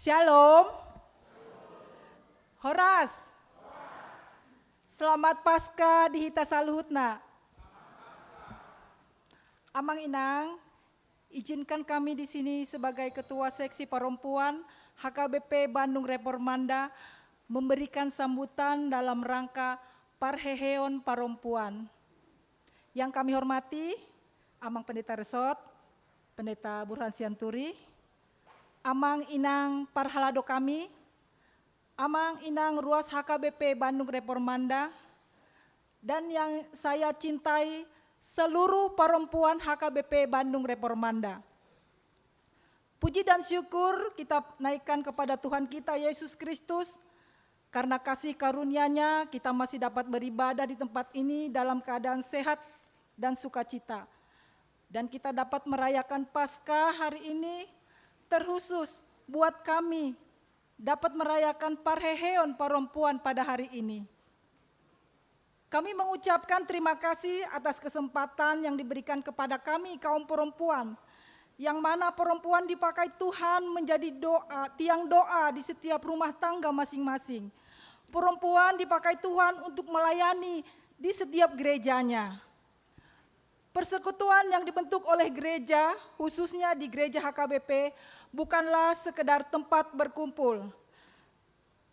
Shalom. Horas. Selamat Paskah di Hita Saluhutna. Amang Inang, izinkan kami di sini sebagai Ketua Seksi Perempuan HKBP Bandung Reformanda memberikan sambutan dalam rangka Parheheon Perempuan. Yang kami hormati, Amang Pendeta Resort, Pendeta Burhan Sianturi, Amang Inang Parhalado kami, Amang Inang Ruas HKBP Bandung Reformanda, dan yang saya cintai seluruh perempuan HKBP Bandung Reformanda. Puji dan syukur kita naikkan kepada Tuhan kita Yesus Kristus, karena kasih karunia-Nya kita masih dapat beribadah di tempat ini dalam keadaan sehat dan sukacita. Dan kita dapat merayakan Paskah hari ini terkhusus buat kami dapat merayakan Parheheon Perempuan pada hari ini. Kami mengucapkan terima kasih atas kesempatan yang diberikan kepada kami kaum perempuan, yang mana perempuan dipakai Tuhan menjadi tiang doa di setiap rumah tangga masing-masing. Perempuan dipakai Tuhan untuk melayani di setiap gerejanya. Persekutuan yang dibentuk oleh gereja, khususnya di gereja HKBP, bukanlah sekedar tempat berkumpul,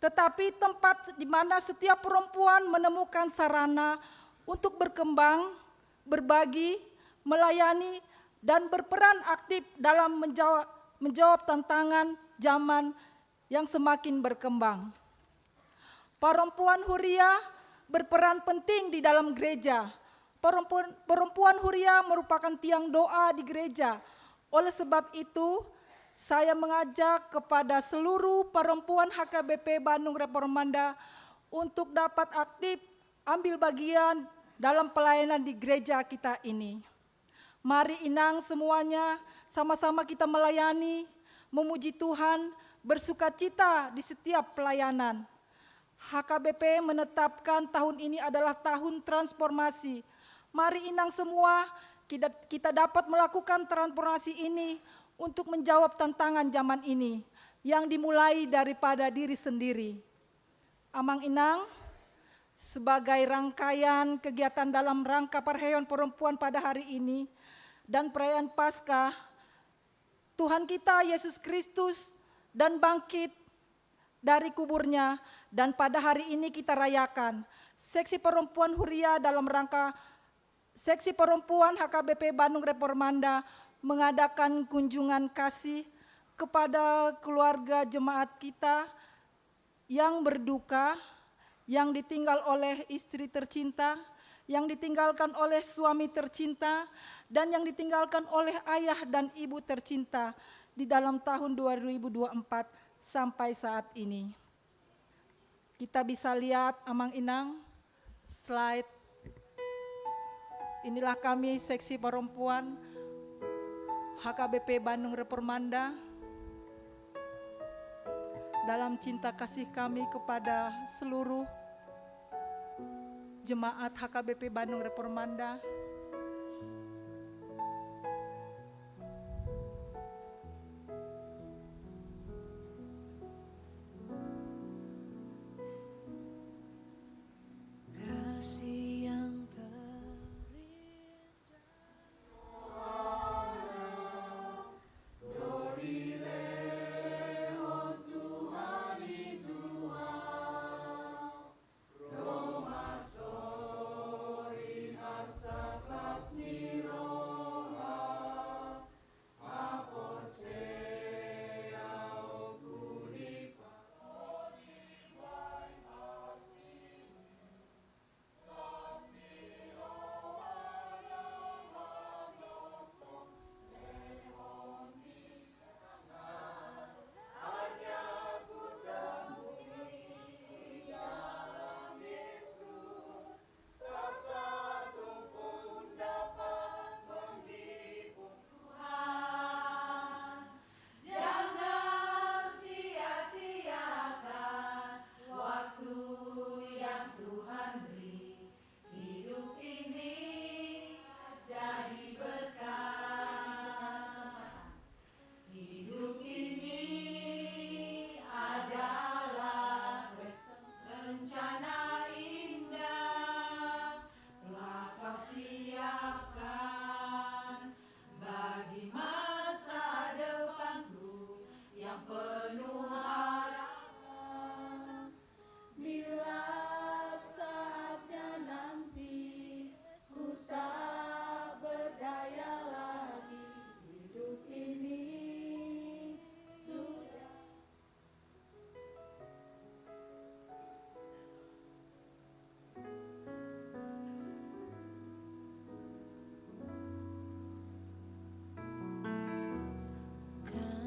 tetapi tempat di mana setiap perempuan menemukan sarana untuk berkembang, berbagi, melayani, dan berperan aktif dalam menjawab tantangan zaman yang semakin berkembang. Perempuan Huria berperan penting di dalam gereja. Perempuan Huria merupakan tiang doa di gereja. Oleh sebab itu, saya mengajak kepada seluruh perempuan HKBP Bandung Reformanda untuk dapat aktif ambil bagian dalam pelayanan di gereja kita ini. Mari Inang semuanya sama-sama kita melayani, memuji Tuhan, bersukacita di setiap pelayanan. HKBP menetapkan tahun ini adalah tahun transformasi. Mari Inang semua kita dapat melakukan transformasi ini untuk menjawab tantangan zaman ini yang dimulai daripada diri sendiri. Amang Inang, sebagai rangkaian kegiatan dalam rangka Parheheon Perempuan pada hari ini dan perayaan Paskah, Tuhan kita Yesus Kristus dan bangkit dari kuburnya, dan pada hari ini kita rayakan Seksi Perempuan Huria dalam rangka Seksi Perempuan HKBP Bandung Reformanda mengadakan kunjungan kasih kepada keluarga jemaat kita yang berduka, yang ditinggal oleh istri tercinta, yang ditinggalkan oleh suami tercinta, dan yang ditinggalkan oleh ayah dan ibu tercinta di dalam tahun 2024 sampai saat ini. Kita bisa lihat Amang Inang, slide. Inilah kami Seksi Perempuan HKBP Bandung Reformanda dalam cinta kasih kami kepada seluruh jemaat HKBP Bandung Reformanda. Roma sori hasa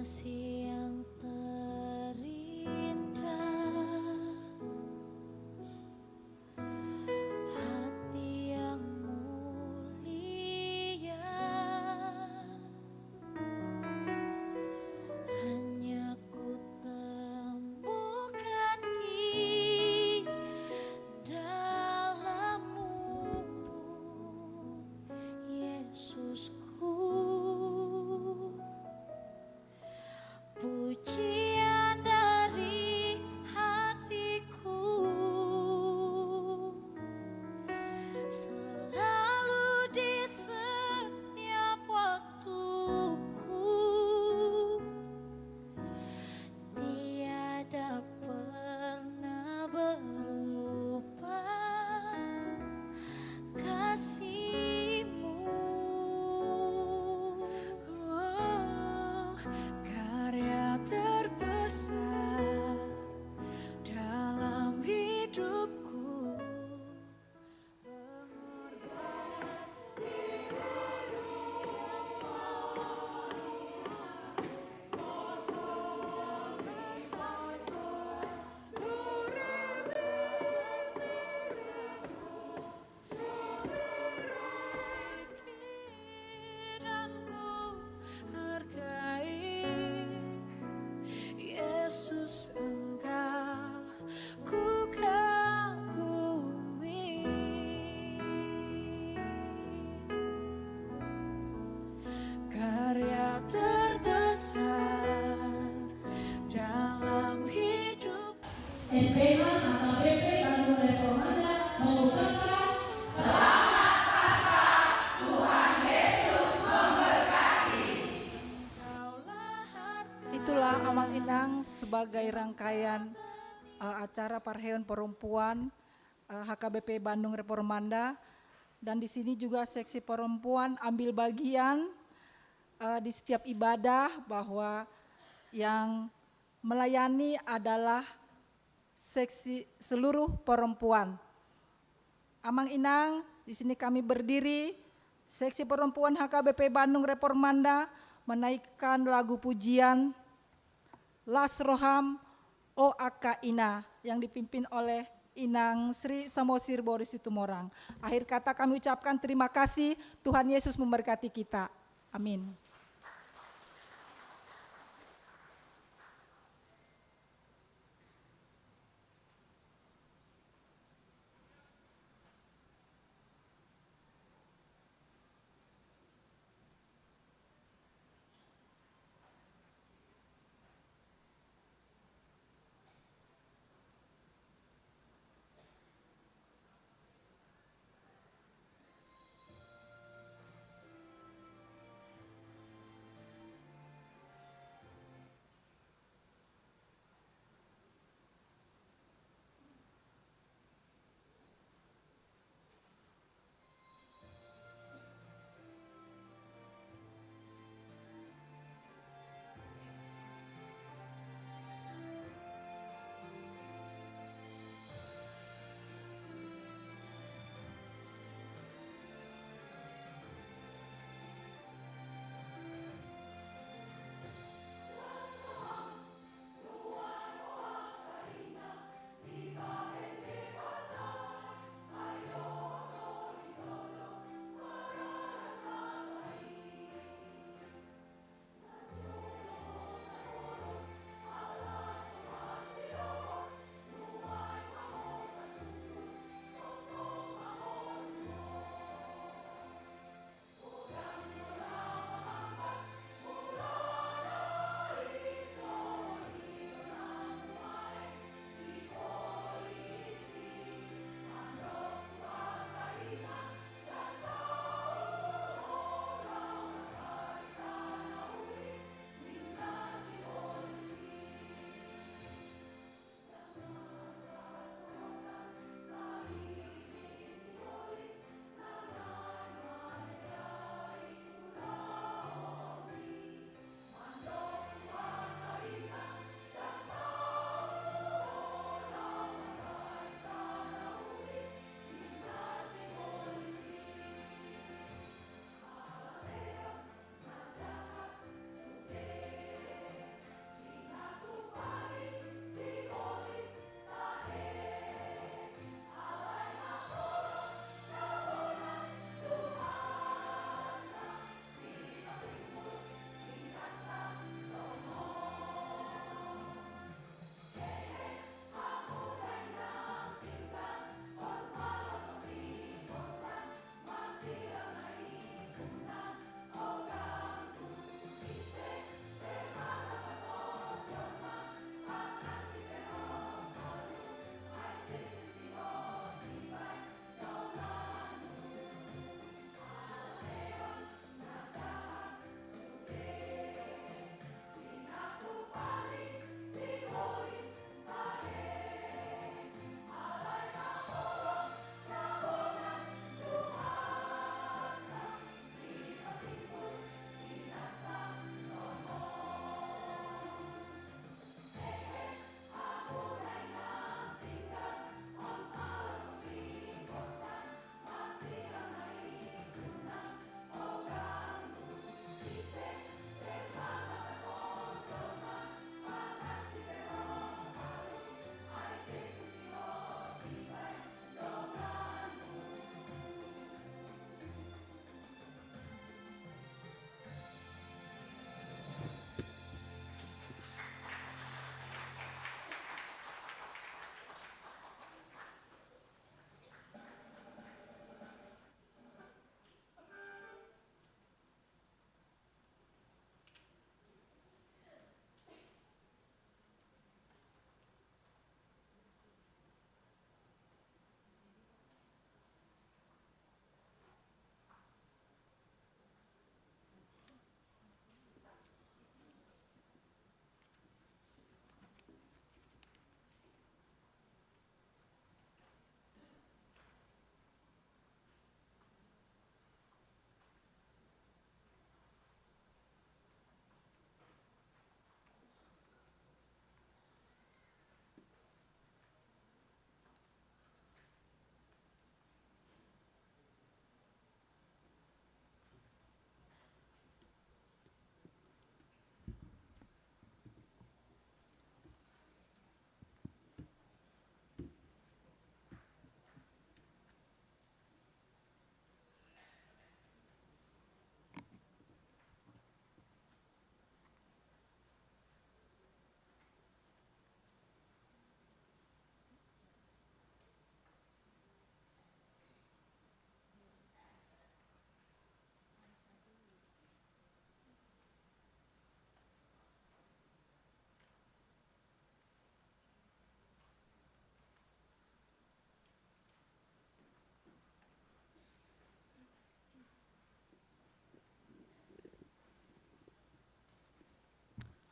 kasih yang terindah, hati yang mulia, hanya ku temukan di dalam-Mu, Yesusku. Pujian dari hatiku selalu di setiap waktuku, tiada pernah berubah kasih-Mu. Karya terbesar dalam hidupku, pengorbanan yang pikiranku hargai Yesus, Engkau ku kagumi. Karya terbesar dalam hidup. SPH HKBP Bandung Reformanda mengucapkan Itulah Amang Inang sebagai rangkaian acara Parheon Perempuan HKBP Bandung Reformanda, dan di sini juga seksi perempuan ambil bagian di setiap ibadah, bahwa yang melayani adalah seksi seluruh perempuan. Amang Inang, di sini kami berdiri, seksi perempuan HKBP Bandung Reformanda, menaikkan lagu pujian Las Roham O Aka Ina yang dipimpin oleh Inang Sri Samosir Boris Situmorang. Akhir kata kami ucapkan terima kasih, Tuhan Yesus memberkati kita. Amin.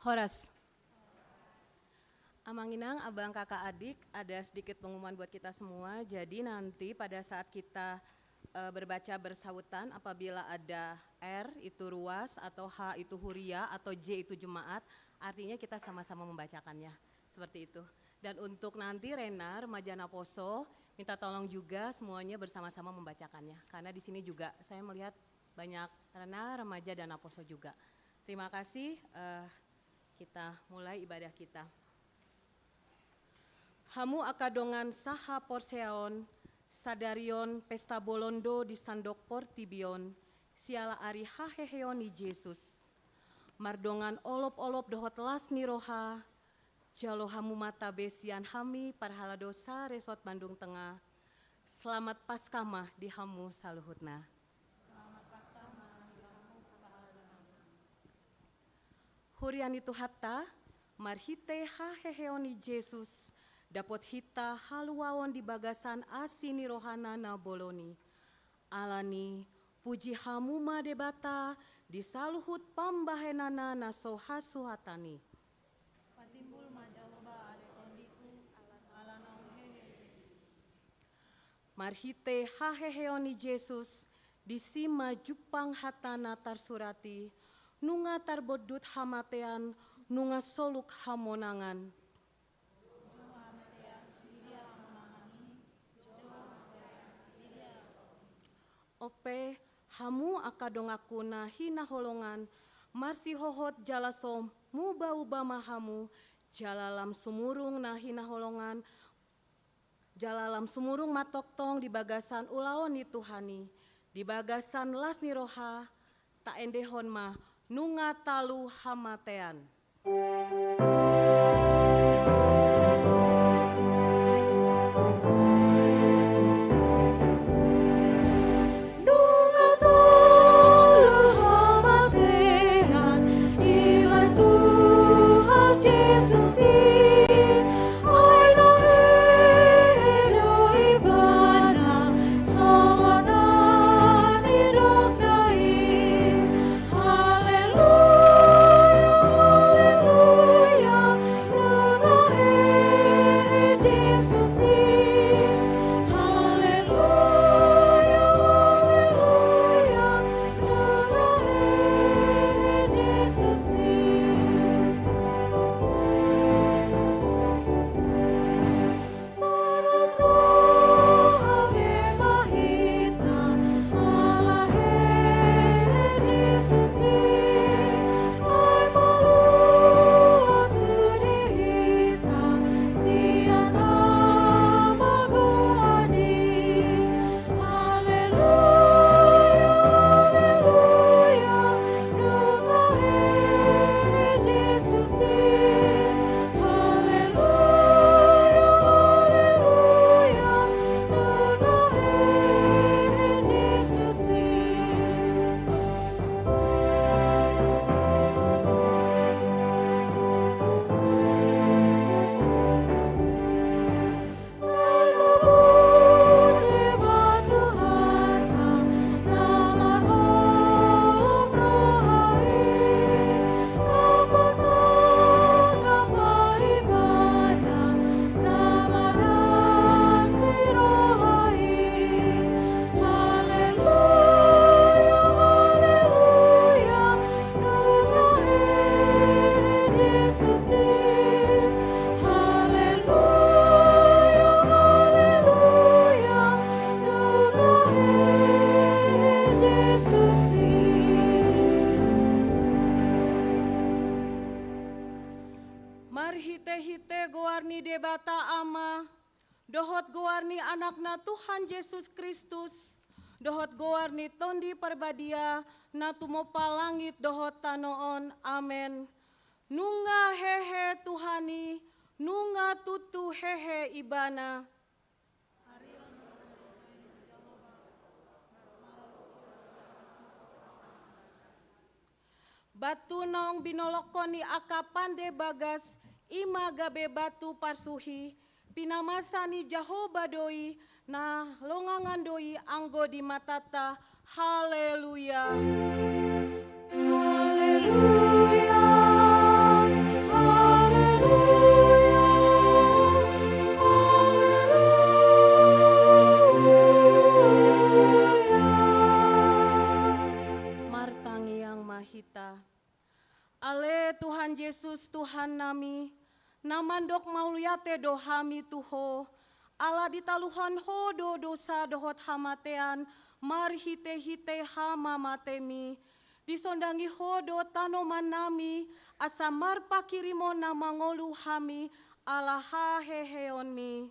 Horas. Amanginang, abang, kakak, adik, ada sedikit pengumuman buat kita semua. Jadi nanti pada saat kita berbaca bersautan, apabila ada R itu ruas, atau H itu huria, atau J itu jemaat, artinya kita sama-sama membacakannya. Seperti itu. Dan untuk nanti Rena, remaja Naposo, minta tolong juga semuanya bersama-sama membacakannya. Karena di sini juga saya melihat banyak Rena, remaja dan Naposo juga. Terima kasih, kita mulai ibadah kita. Hamu akadongan saha porseon, sadarion pesta bolondo di sandok portibion, siala ari haheheon ni Yesus. Mardongan olop-olop dohot las niroha, jalo hamu mata besian hami parhala dosa resort Bandung Tengah. Selamat Paskamah di hamu saluhutna. Hurian itu hatta, marhite haheheoni Yesus, dapot hita haluawon di bagasan asini rohana na boloni. Alani, puji hamuma debata, di saluhut pambahenana na sohasuhatani. Patimbul majaloba ale kondiku ala naung Marhite haheheoni Yesus, di sima jupang hatana tarsurati, nunga tarbodut hamatean, nunga soluk hamonangan. Ope, hamu akadongakuna hina holongan, marsi hohot jalasom, muba-uba mahamu, jalalam sumurung na hina holongan, jalalam sumurung matoktong di bagasan ulaon ni Tuhani, di bagasan las niroha, tak endehon mah, nunga talu hamatean. Nunga talu hamatean, iwan Tuhan Yesus aina hedo ibana, songonan hidup dai. Haleluya, haleluya, nunga Yesus haleluya, haleluya, nunga Yesus Manas roha mahita, ala Yesus ai malu sudihita, sian amagoani. Haleluya, haleluya, nunga Yesus haleluya, haleluya, nunga Yesus Salta puji batu hata, namar holom rohai, kapasan kapa ibadah, namar asih rohai. Haleluya, haleluya, nunga Yesus haleluya, haleluya, nunga Yesus Marhite-hite goarni debata ama, dohot goarni anakna Tuhan Yesus Kristus, dohot goarni tondi perbadia, na tumopa langit dohot tanoon, amen. Nunga hehe Tuhani, nunga tutu hehe ibana. Batu nong binolokoni akapande bagas, ima gabe batu parsuhi, pinamasani Jahoba doi, na longangan doi anggo di matata, haleluya. Haleluya, Ale Tuhan Yesus Tuhan nami, namandok mauluyate dohami Tuho, ala ditaluhan ho do dosa dohot hamatean, marhite-hite hama matemi, disondangi ho do tanoman nami, asa marpakirimo namangolu hami, ala ha heheon mi.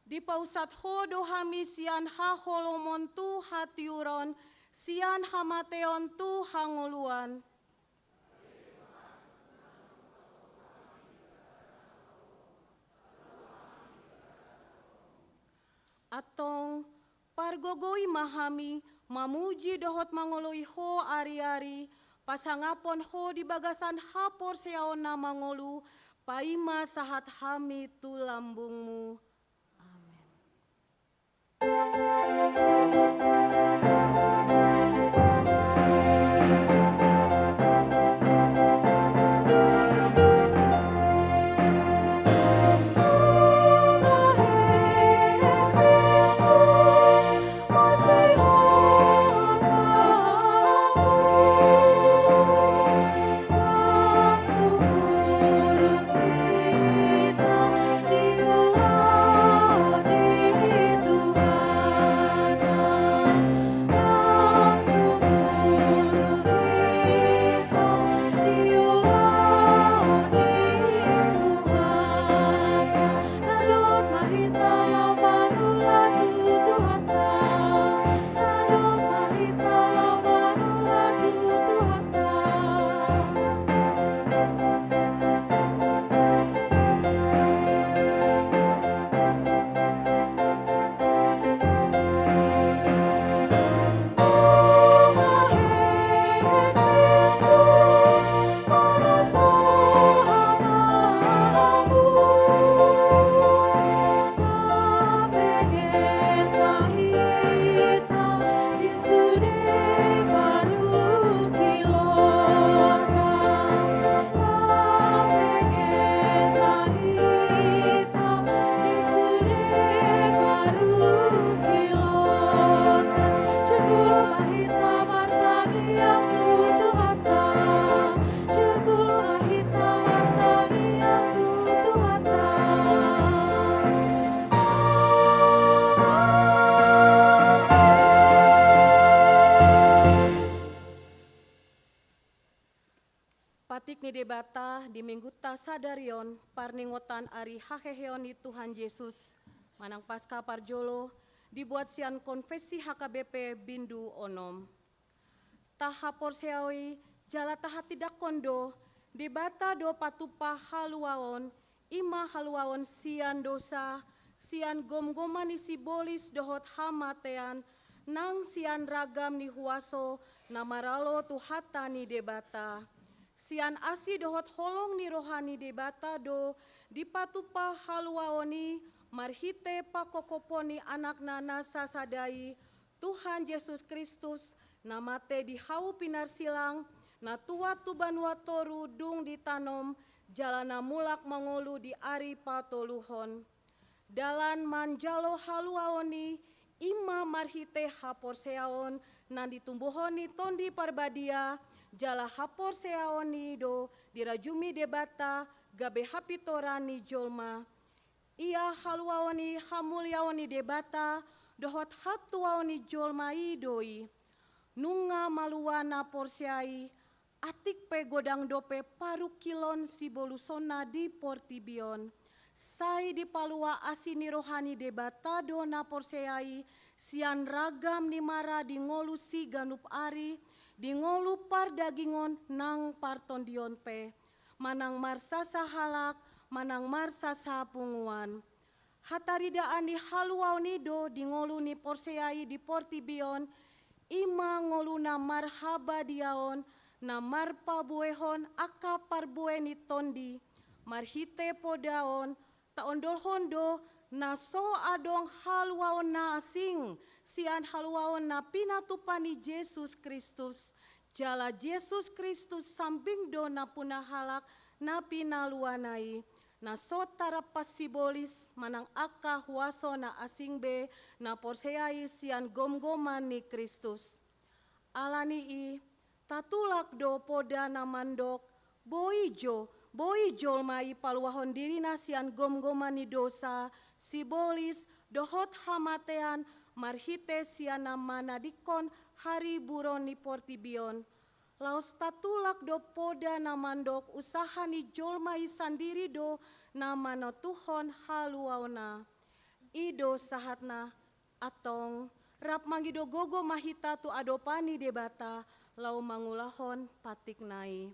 Di pausat hodo hami sian ha holomon tu hatiuron, sian hamateon tu hangoluan. Atong pargogoi mahami, mamuji dohot mangoloi ho ari-ari, pasangapon ho di bagasan hapor seaon na mangolu, paima sahat hami tu lambungmu. Patik ni debata di minggu ta sadarion parningotan ari haheheon ni Tuhan Yesus manang pasca parjolo dibuat sian konfesi HKBP bindu onom. Taha porseawi jala taha tidak kondo debata do patupa haluaon ima haluaon sian dosa sian gom-goman ni sibolis dohot hamatean nang sian ragam ni huaso namaralo tuhata ni debata. Sian asi dohot holong ni rohani debata do dipatupa haluaoni marhite pakokoponi anak nana sasadai Tuhan Yesus Kristus namate dihau pinar silang na tua tuban watoru dung ditanom jalana mulak mangolu di ari patoluhon. Dalan manjalo haluaoni ima marhite haporseaon nan ditumbuhoni tondi parbadia jala hapor seaoni do dirajumi debata gabe hapitorani jolma. Ia haluaoni hamulyaoni debata dohot hatuaoni jolma idoi. Nunga maluana porsiai atik pe godang dope paru kilon si bolusona di portibion. Sai di palua asini rohani debata do na porsiai sian ragam ni mara di ngolu si ganup ari di ngolu par dagingon nang partondion pe, manang marsa sahalak, manang marsa sapunguan. Hataridaan di haluau nido di ngolu ni porseai di portibion, ima ngolu na marhaba diaon, na marpa buehon aka parbue ni tondi, marhite podaon, taondol hondo, na so adong haluaon na asing, sian haluaon na pinatupani Yesus Kristus. Jala Yesus Kristus sambing do na punahalak na pinaluanai. na sotara pasibolis manang aka huaso na asing be na porseai sian gomgoman ni Kristus. Alani i tatulak do poda na mandok boijol mai paluahon diri na sian gomgoman ni dosa sibolis dohot hamatean marhite sian namana dikon hari buron ni portibion. Laos tatulak do poda na mandok usaha ni jolmai sandiri do namano Tuhon haluauna. Ido sahatna atong rap mangido gogo mahita tu adopani debata lau mangulahon patik nai.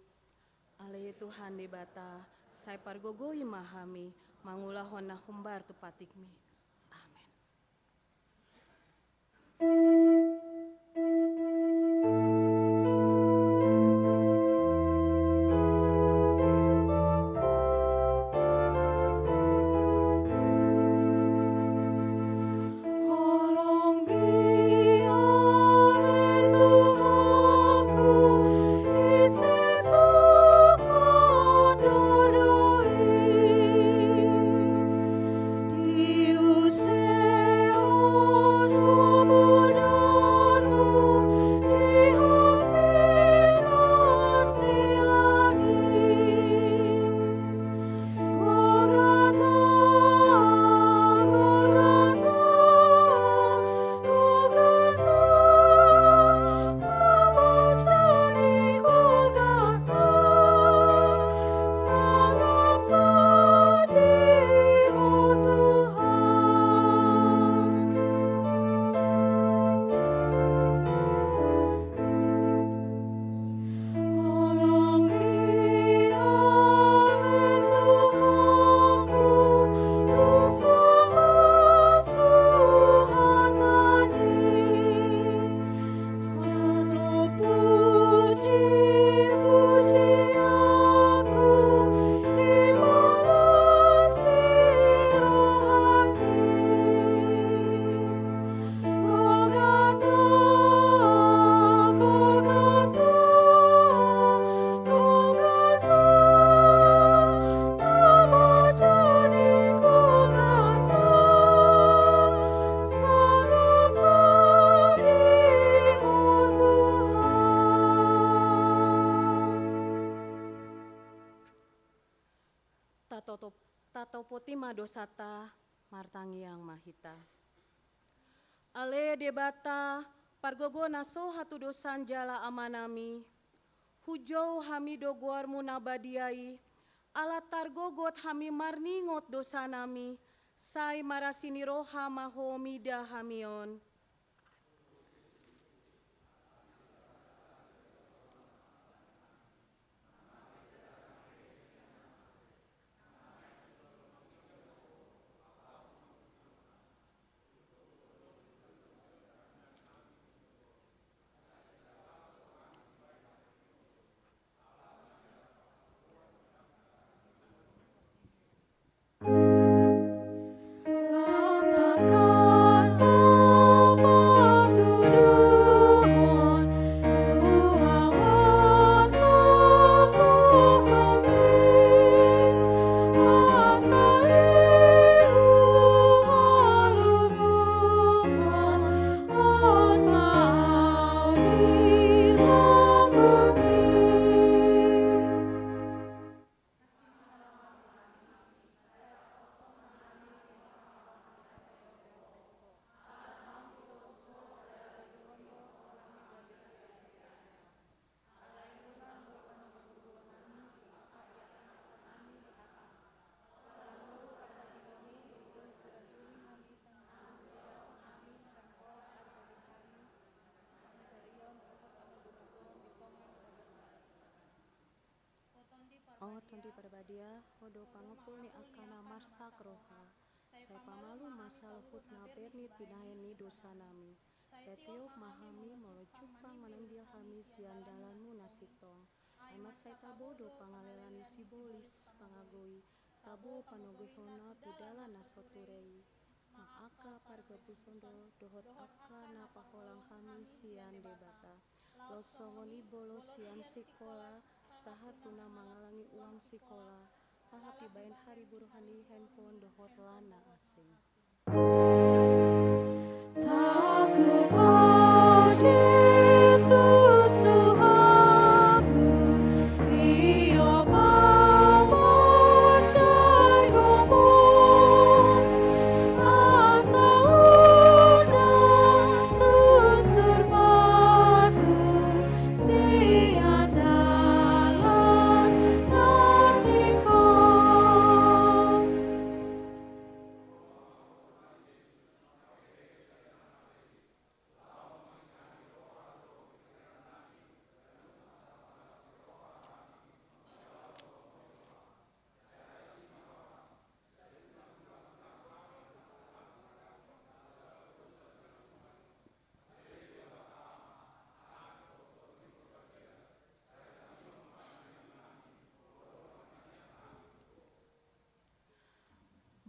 Ale Tuhan debata saya pargogoi mahami mangulahon na humbar tu patikmi. Amen. Tolong biarlah Tuhanku isetuk madodoi diuseon bedarmu dihamil silagi Golgota memajari Golgota sangat pedih oh Tolong biarlah Tuhanku tusuhatani Jalo puji aku imalas dirohaki Golgota memajari Golgota sangat pedih oh Tuhan. Tato poti madosata martangiang mahita. Ale debata pargogo naso hatu dosan jala amanami. Hujau hami doguar munabadiai. Ala targogot hami marningot dosanami. Sai marasini roha mahomida hamion. Lam takasama tuduhon Tuhan menghukumi asaihu halunguhan on mau di lambumi Oh tundi perbadia hodo pangepul ni akana marsak roha. Saya pamalu masal hutna bernit pinaheni dosa nami. Saya tiup mahami molo cupang menambil hami sian dalanmu nasitong. Emas saya tabo do pangalelani sibolis pangagoi. Tabo panogihona tudala nasoturei. Maaka parga pusondo dohot aka na pakolang hami sian debata. Losongoni bolo sian sikola sahat tuna mangalangi uang sikola Happy bain hari buruhani handphone dohot lana asing. Takut kau Yesus Tuhanku, Dia pemujai gembus, asa undang runsur batu, sian dalan nanikos.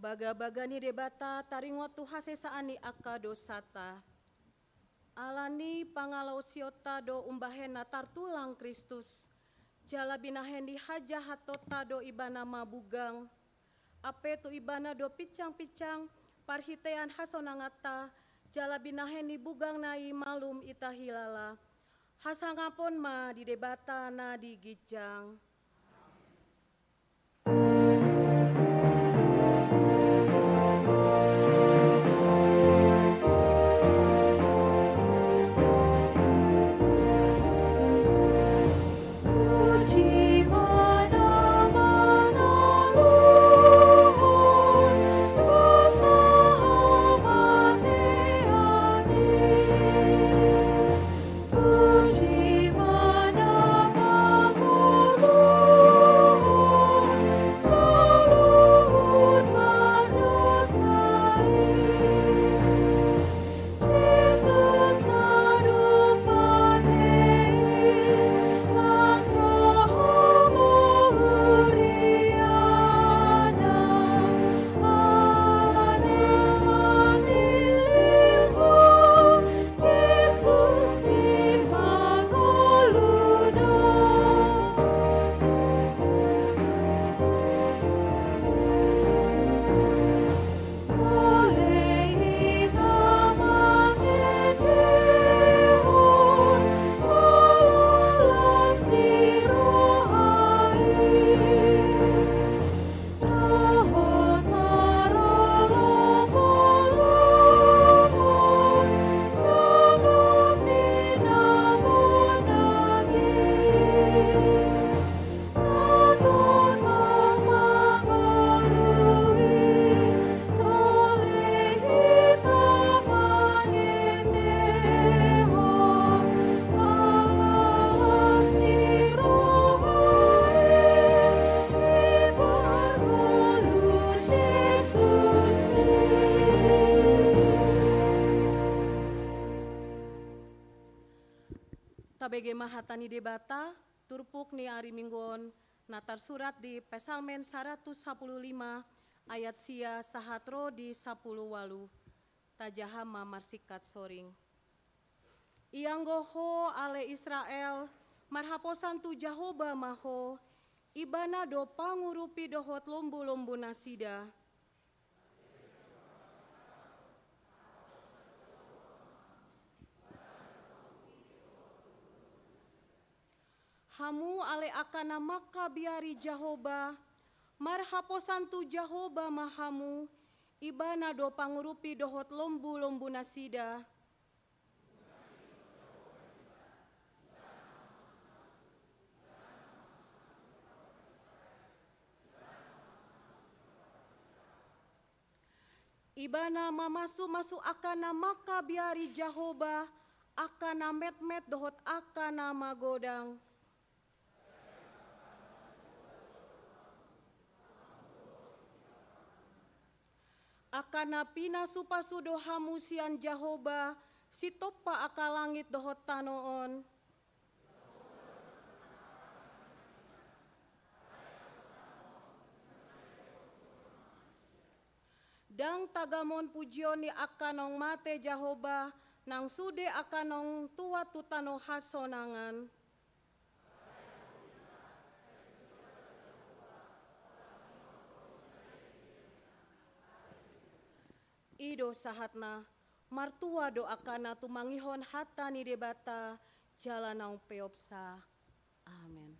Baga-bagani debata taringotu hasesaani akka dosata. Alani pangalau siota do umbahena tartulang Kristus. Jala binahendi haja hatota do ibana mabugang. Ape tu ibana do picang-picang parhitean hasonangata. Jala binahendi bugang nai malum itahilala. Hasangapon ma di debata na di gijang. Puji mana-mana luhur, dosa mati-ani. Puji mana-mana luhur, saluhur manusai. Jesus nadung matei, las rohomu huriana, ane mamilku, Jesus si mangoluda. Tolei tamangedehon, alalas dirohai. Dahon marolong-molongon, sanggup dinamunangi. Natutong mangolui, tolei tamangedehon, alalas dirohai, ibargolu Jesusi. Tabege mahatani debata, turpuk ni ari minggon, natar surat di Pesalmen 115 ayat sia sahatro di 10 walu. Tajahama marsikat soring. Ianggoho ale Israel, marhaposan tu Jahoba maho, ibana do pangurupi dohot lombu-lombu nasida. Hamu ale akana maka biari Jahoba, marhaposan tu Jahoba mahamu, ibana do pangurupi dohot lombu-lombu nasida. Ibana mamasu-masu akana maka biari Jahoba, akana met-met dohot akana magodang. Akana pina supasudo hamusian Jahoba, sitopa aka langit dohot tanoon. Dang tagamon pujioni akanong mate Jahoba, nang sude akanong tua tutano hasonangan. Ido sahatna martua doakana tumangihon hatani debata jalanau peopsa. Amin.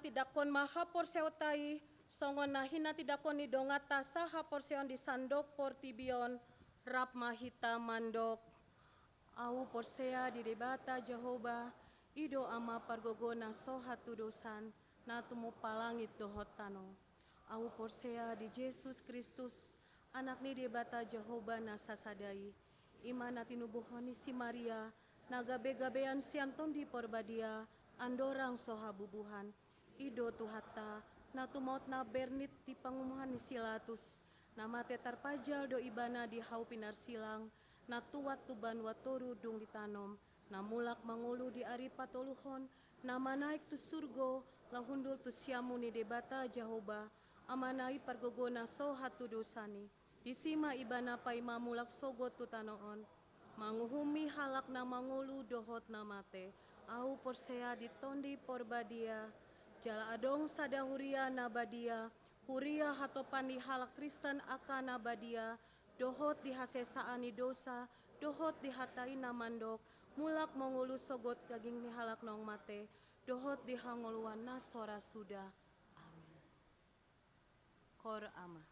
Tidakon maha porseotai songon nahina tidakon ni dongata saha porseon di sandok portibion rap mahita mandok au porsea di debata Jehovah ido ama pargogona sohatu dosan na tumu palangit dohotano au porsea di Yesus Kristus anak ni debata Jehovah na sasadai imana tinubuhoni si Maria nagabe-gabean sianton di porbadia andorang soha bubuhan Ido tuhata na tumot na bernit di pangumuhan ni Silatus na mate tarpajal do ibana di hau pinar silang na tuwat tuban watoru dung ditanom na mulak mangulu di ari patoluhon na manaik tu surgo lahundul tu siamu ni debata Jehovah amanai pargogona so hatu dosani disima ibana paima mulak sogot tu tanoon manguhumi halak na mangulu dohot na mate au porsea di tondi porbadia Jala adong sada huria nabadia, huria hatopani halak Kristen akan nabadia, dohot di hasesaani dosa, dohot di hatai namandok, mulak mengulu sogot gaging ni halak nong mate, dohot di hangoluan nasora sudah. Amin. Kor ama.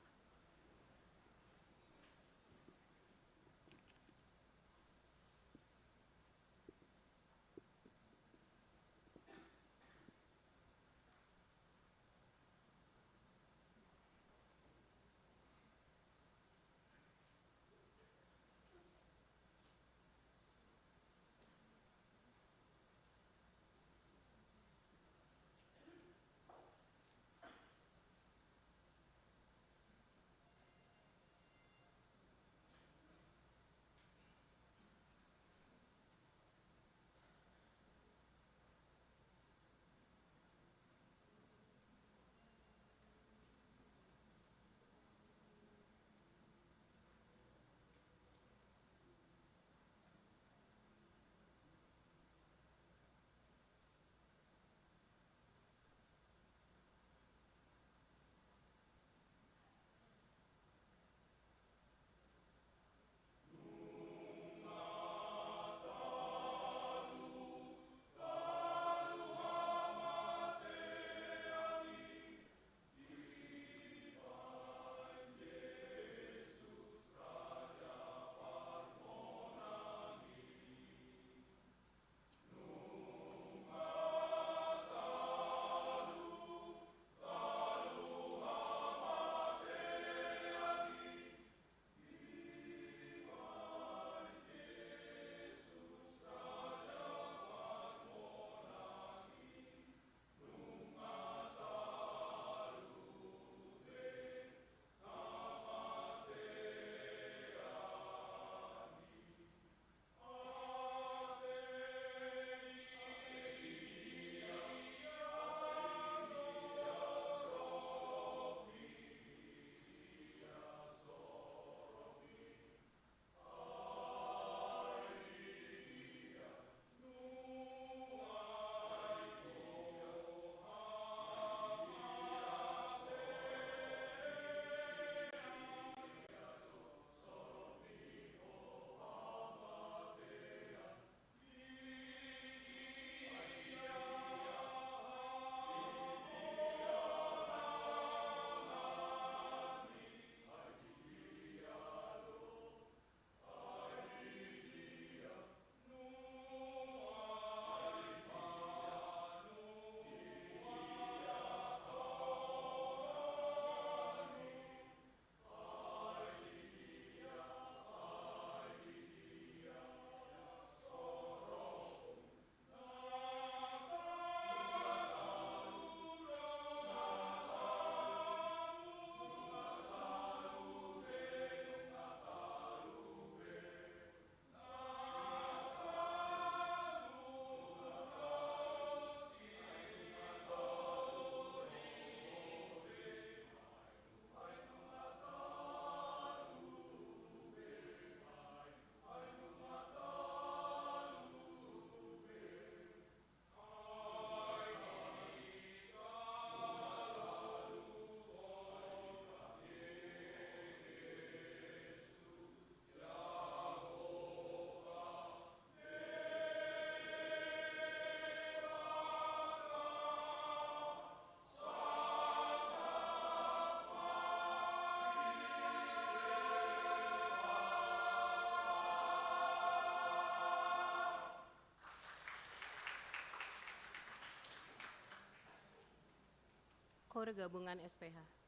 Hor Gabungan SPH.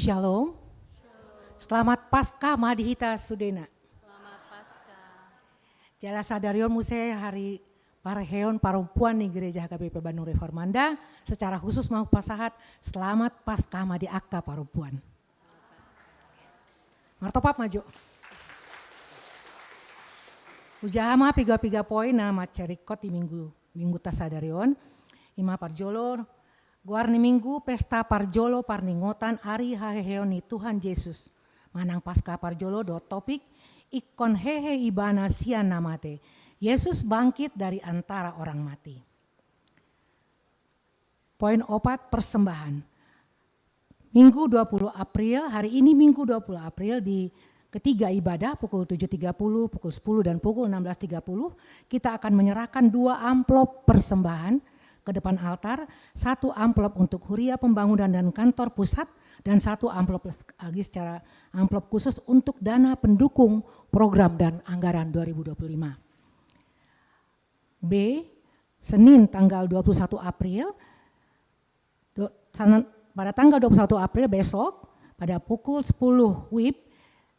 Shalom. Selamat Paskah Madhita Sudena. Selamat Paskah. Jala sadarion muse hari parheon perempuan di Gereja HKBP Bandung Reformanda. Secara khusus mau pasahat selamat Paskah Madi Akta perempuan. Martopap maju. Ujahama piga-piga poin nama cerikot di minggu tasadarion. Ima parjolo guarni minggu pesta parjolo parningotan ari haheheon ni Tuhan Yesus. Manang Paskah parjolo do topik ikon hehe ibana sian namate. Yesus bangkit dari antara orang mati. Poin 4 persembahan. Minggu 20 April, hari ini Minggu 20 April di ketiga ibadah pukul 7.30, pukul 10 dan pukul 16.30 kita akan menyerahkan 2 amplop persembahan ke depan altar, 1 amplop untuk Huria Pembangunan dan Kantor Pusat dan 1 amplop lagi secara amplop khusus untuk dana pendukung program dan anggaran 2025. B. Senin tanggal 21 April, pada tanggal 21 April besok pada pukul 10 WIB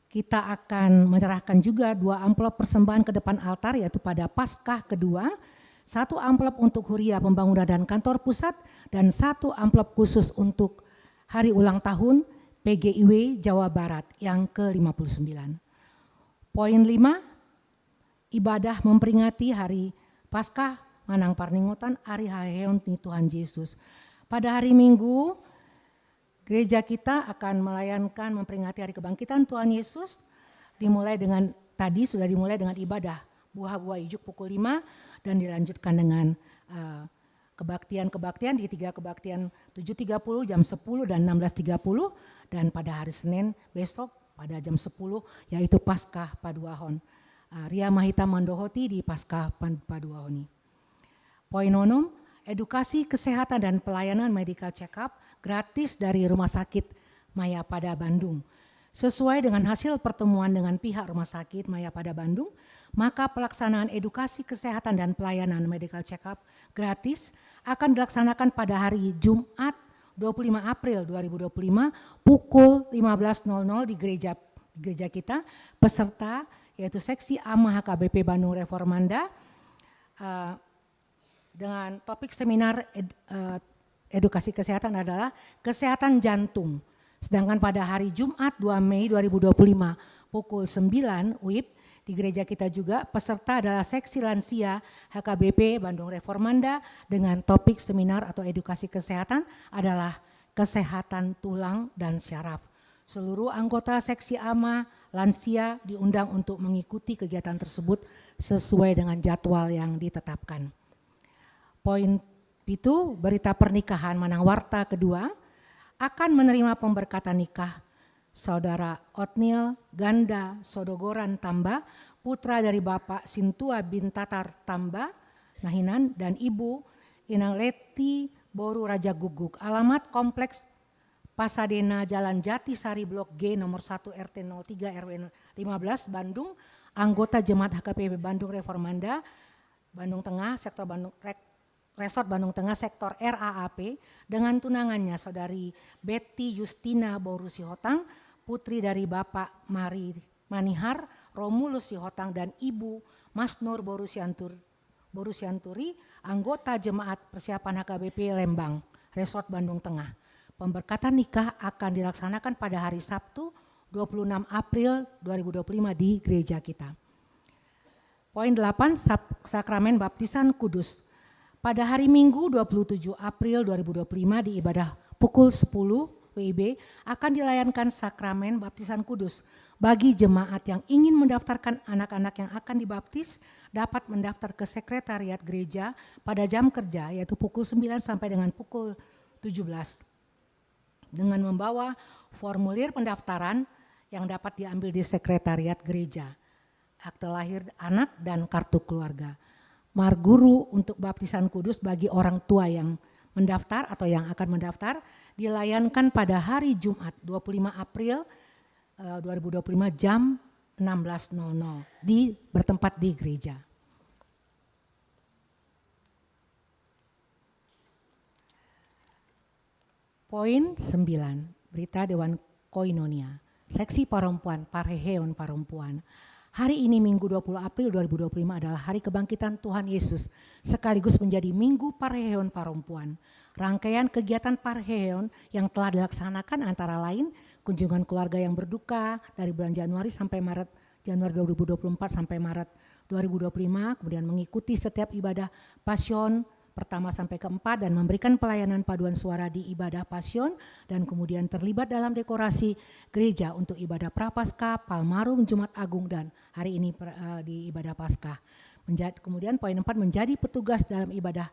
kita akan menyerahkan juga 2 amplop persembahan ke depan altar yaitu pada Paskah kedua, 1 amplop untuk Huria Pembangunan dan Kantor Pusat dan 1 amplop khusus untuk hari ulang tahun PGIW Jawa Barat yang ke-59. Poin 5, ibadah memperingati hari Paskah Manang Parningotan Ari Haheon Tuhan Yesus. Pada hari Minggu, gereja kita akan melayankan memperingati hari kebangkitan Tuhan Yesus. Sudah dimulai dengan ibadah buah-buah ijuk pukul 5 dan dilanjutkan dengan kebaktian di 3 kebaktian 7.30, jam 10 dan 16.30 dan pada hari Senin besok pada jam 10 yaitu Paskah Paduahon. Ria Mahita Mandohoti di Paskah Paduahoni. Poin 6, edukasi kesehatan dan pelayanan medical check-up gratis dari Rumah Sakit Mayapada Bandung. Sesuai dengan hasil pertemuan dengan pihak Rumah Sakit Mayapada Bandung, maka pelaksanaan edukasi kesehatan dan pelayanan medical check-up gratis akan dilaksanakan pada hari Jumat 25 April 2025 pukul 15.00 di gereja kita. Peserta yaitu Seksi AMA HKBP Bandung Reformanda dengan topik seminar edukasi kesehatan adalah kesehatan jantung. Sedangkan pada hari Jumat 2 Mei 2025 pukul 9 WIB di gereja kita juga peserta adalah Seksi Lansia HKBP Bandung Reformanda dengan topik seminar atau edukasi kesehatan adalah kesehatan tulang dan syaraf. Seluruh anggota Seksi AMA Lansia diundang untuk mengikuti kegiatan tersebut sesuai dengan jadwal yang ditetapkan. Poin 7, berita pernikahan Manang Warta kedua akan menerima pemberkatan nikah Saudara Otniel Ganda Sodogoran Tamba, putra dari Bapak Sintua bin Tatar Tamba, Nahinan, dan Ibu Inang Leti Boru Raja Guguk. Alamat Kompleks Pasadena Jalan Jati Sari Blok G nomor 1 RT 03 RW 15 Bandung, anggota Jemaat HKBP Bandung Reformanda, Bandung Tengah, sektor Bandung Resort Bandung Tengah sektor RAAP dengan tunangannya Saudari Betty Justina Boru Sihotang, putri dari Bapak Mari Manihar Romulus Sihotang dan Ibu Mas Nur Boru Sianturi, anggota Jemaat Persiapan HKBP Lembang, Resort Bandung Tengah. Pemberkatan nikah akan dilaksanakan pada hari Sabtu 26 April 2025 di gereja kita. Poin 8, sakramen baptisan kudus. Pada hari Minggu 27 April 2025 di ibadah pukul 10 WIB akan dilayankan sakramen baptisan kudus. Bagi jemaat yang ingin mendaftarkan anak-anak yang akan dibaptis dapat mendaftar ke sekretariat gereja pada jam kerja yaitu pukul 9 sampai dengan pukul 17 dengan membawa formulir pendaftaran yang dapat diambil di sekretariat gereja, akte lahir anak dan kartu keluarga. Marguru untuk baptisan kudus bagi orang tua yang mendaftar atau yang akan mendaftar dilayankan pada hari Jumat 25 April 2025 jam 16.00 bertempat di gereja. Poin 9, berita Dewan koinonia. Seksi perempuan, parheheon perempuan. Hari ini Minggu 20 April 2025 adalah hari kebangkitan Tuhan Yesus, sekaligus menjadi Minggu Parheheon perempuan. Rangkaian kegiatan Parheheon yang telah dilaksanakan antara lain kunjungan keluarga yang berduka dari bulan Januari 2024 sampai Maret 2025, kemudian mengikuti setiap ibadah Pasyon pertama sampai keempat dan memberikan pelayanan paduan suara di ibadah Pasyon dan kemudian terlibat dalam dekorasi gereja untuk ibadah Prapaskah, Palmarum, Jumat Agung dan hari ini di ibadah Paskah. Kemudian poin 4 menjadi petugas dalam ibadah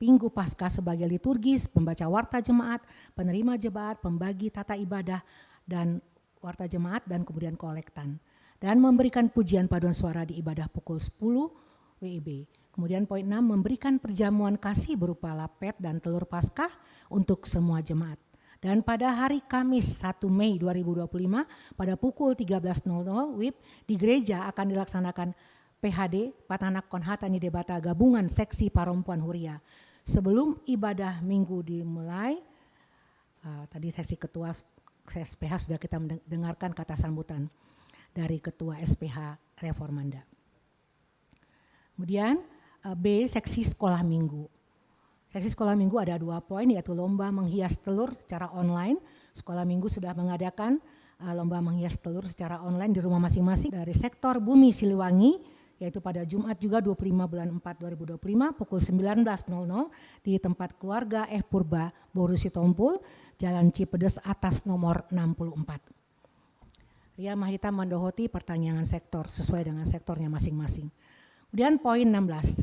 Minggu Paskah sebagai liturgis, pembaca warta jemaat, penerima jemaat, pembagi tata ibadah dan warta jemaat dan kemudian kolektan. Dan memberikan pujian paduan suara di ibadah pukul 10 WIB. Kemudian poin 6 memberikan perjamuan kasih berupa lapet dan telur Paskah untuk semua jemaat. Dan pada hari Kamis 1 Mei 2025 pada pukul 13.00 WIB di gereja akan dilaksanakan PHD Patanak Konhatani Debata Gabungan Seksi Perempuan Huria. Sebelum ibadah minggu dimulai, tadi sesi ketua SPH sudah kita mendengarkan kata sambutan dari ketua SPH Reformanda. Kemudian B, seksi sekolah minggu. Seksi sekolah minggu ada 2 poin, yaitu lomba menghias telur secara online. Sekolah minggu sudah mengadakan lomba menghias telur secara online di rumah masing-masing dari sektor Bumi Siliwangi, yaitu pada Jumat juga 25 bulan 4 2025 pukul 19.00 di tempat keluarga Purba Boru Sitompul, Jalan Cipedes Atas nomor 64. Ria Mahita mendohoti pertanyaan sektor sesuai dengan sektornya masing-masing. Kemudian poin 16,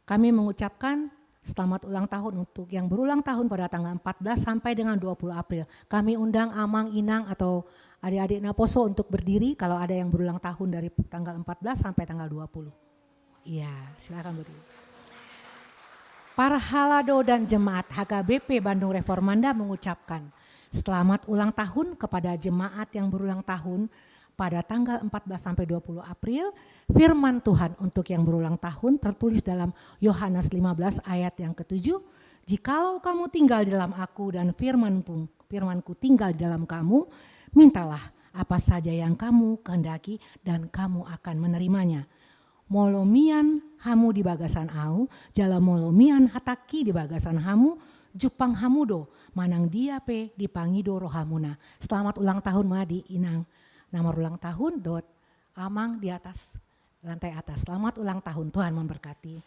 kami mengucapkan selamat ulang tahun untuk yang berulang tahun pada tanggal 14 sampai dengan 20 April. Kami undang Amang, Inang atau adik-adik Naposo untuk berdiri kalau ada yang berulang tahun dari tanggal 14 sampai tanggal 20. Iya, silakan berdiri. Para halado dan jemaat HKBP Bandung Reformanda mengucapkan selamat ulang tahun kepada jemaat yang berulang tahun pada tanggal 14 sampai 20 April. Firman Tuhan untuk yang berulang tahun tertulis dalam Yohanes 15 ayat yang ke-7. Jikalau kamu tinggal di dalam aku dan firmanku tinggal di dalam kamu, mintalah apa saja yang kamu kehendaki dan kamu akan menerimanya. Molomian hamu di bagasan au, jala molomian hataki di bagasan hamu, jupang hamudo, manang diape di pangido rohamuna. Selamat ulang tahun Madi Inang. Nama ulang tahun dot Amang di atas lantai atas. Selamat ulang tahun, Tuhan memberkati.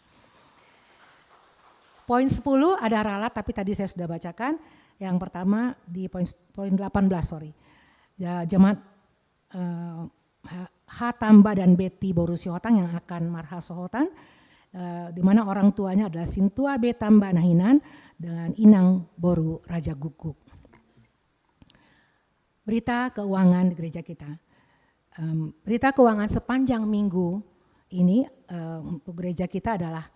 Poin 10 ada ralat tapi tadi saya sudah bacakan. Yang pertama di poin 18 Ya, jemaat Hatamba dan Beti Boru Sihotang yang akan marha sohotan, di mana orang tuanya adalah Sintua Betamba Nahinan dan Inang Boru Raja Guguk. Berita keuangan di gereja kita. Berita keuangan sepanjang minggu ini untuk gereja kita adalah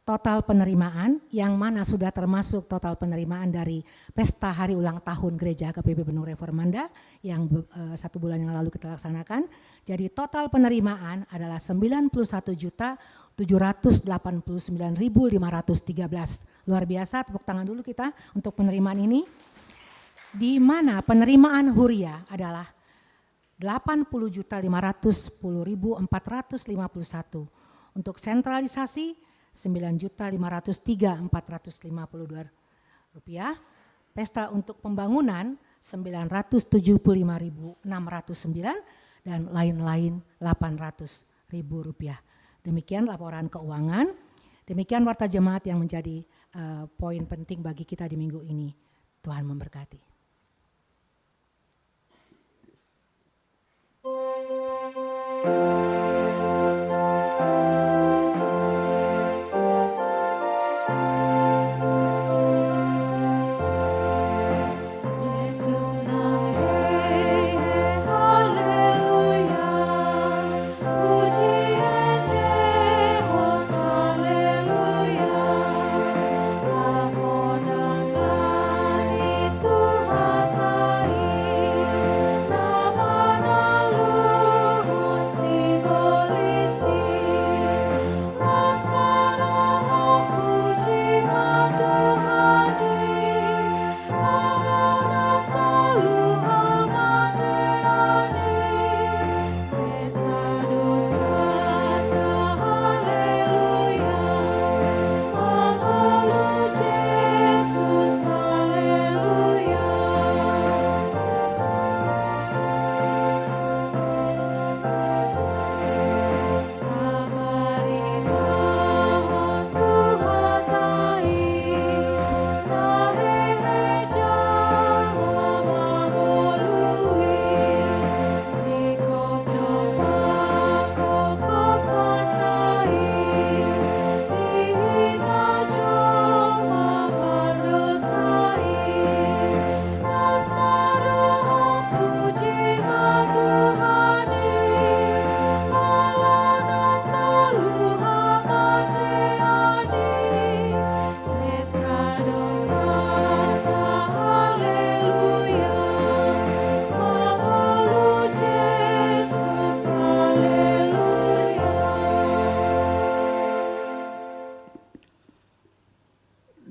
total penerimaan yang mana sudah termasuk total penerimaan dari pesta hari ulang tahun gereja HKBP Bandung Reformanda yang 1 bulan yang lalu kita laksanakan. Jadi total penerimaan adalah 91.789.513. Luar biasa, tepuk tangan dulu kita untuk penerimaan ini. Di mana penerimaan Huria adalah 80.510.451. Untuk sentralisasi 9.503.452 rupiah. Pesta untuk pembangunan 975.609 dan lain-lain 800.000 rupiah. Demikian laporan keuangan. Demikian warta jemaat yang menjadi poin penting bagi kita di minggu ini. Tuhan memberkati. Nama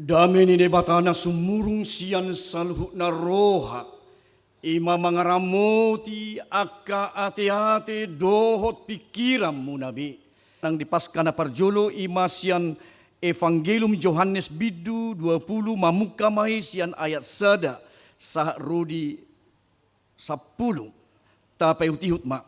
Dami ni debatana sumurung sian saluhut na roha. Ima mangaramoti akka ate-ate dohot pikiram mo nabi. Nang dipaska na parjolo ima sian Evangelium Johannes bidu 20 mamukamay sian ayat sada sa rodi 10. Tapay utihut ma.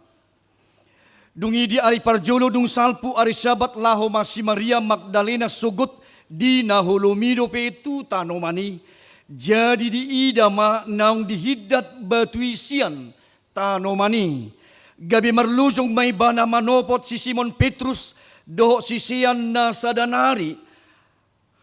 Dungi di ari parjolo dung salpu ari sabat laho si Maria Magdalena sugot di nahulumido pe itu tanomani. Jadi di idama naung dihidat batui sian tanomani. Gabi marlusong may bana manopot si Simon Petrus do si sian na sadanari.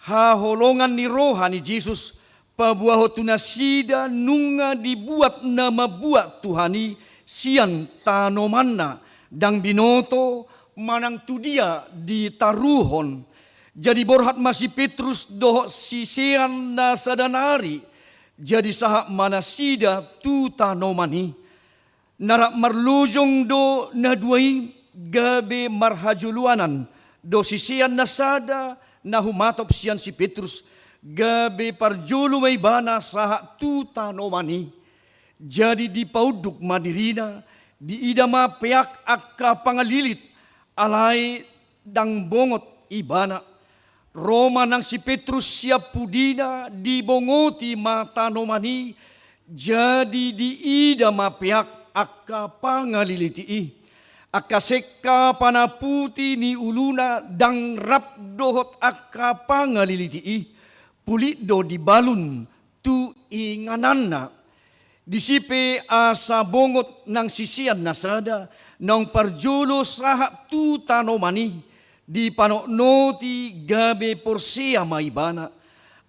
Haholongan ni roha ni Jesus pabuaho tunasida nunga dibuat na mabuat Tuhani sian tanomanna dang binoto manang tudia di taruhon. Jadi borhat masih Petrus doh sisian na sadanari. Jadi sahak manasida tu tanomani. Narak marlujong do naduai gabe marhajuluanan. Do sisian na sada na humatop sian si Petrus. Gabe parjulu may bana sahak tu tanomani. Jadi di pauduk madirina. Di idama peak akka pangalilit. Alay dang bongot ibana. Roma nang si Petrus siap pudina dibongoti matanomani jadi diida mapiak akka pangaliliti akka sekka panaputi ni uluna dang rap dohot akka pangaliliti pulit do dibalun tu ingananna disipe asa bongot nang sisian nasada nang parjulo sahak tu tanomani di panoknoti gabe porsia maibana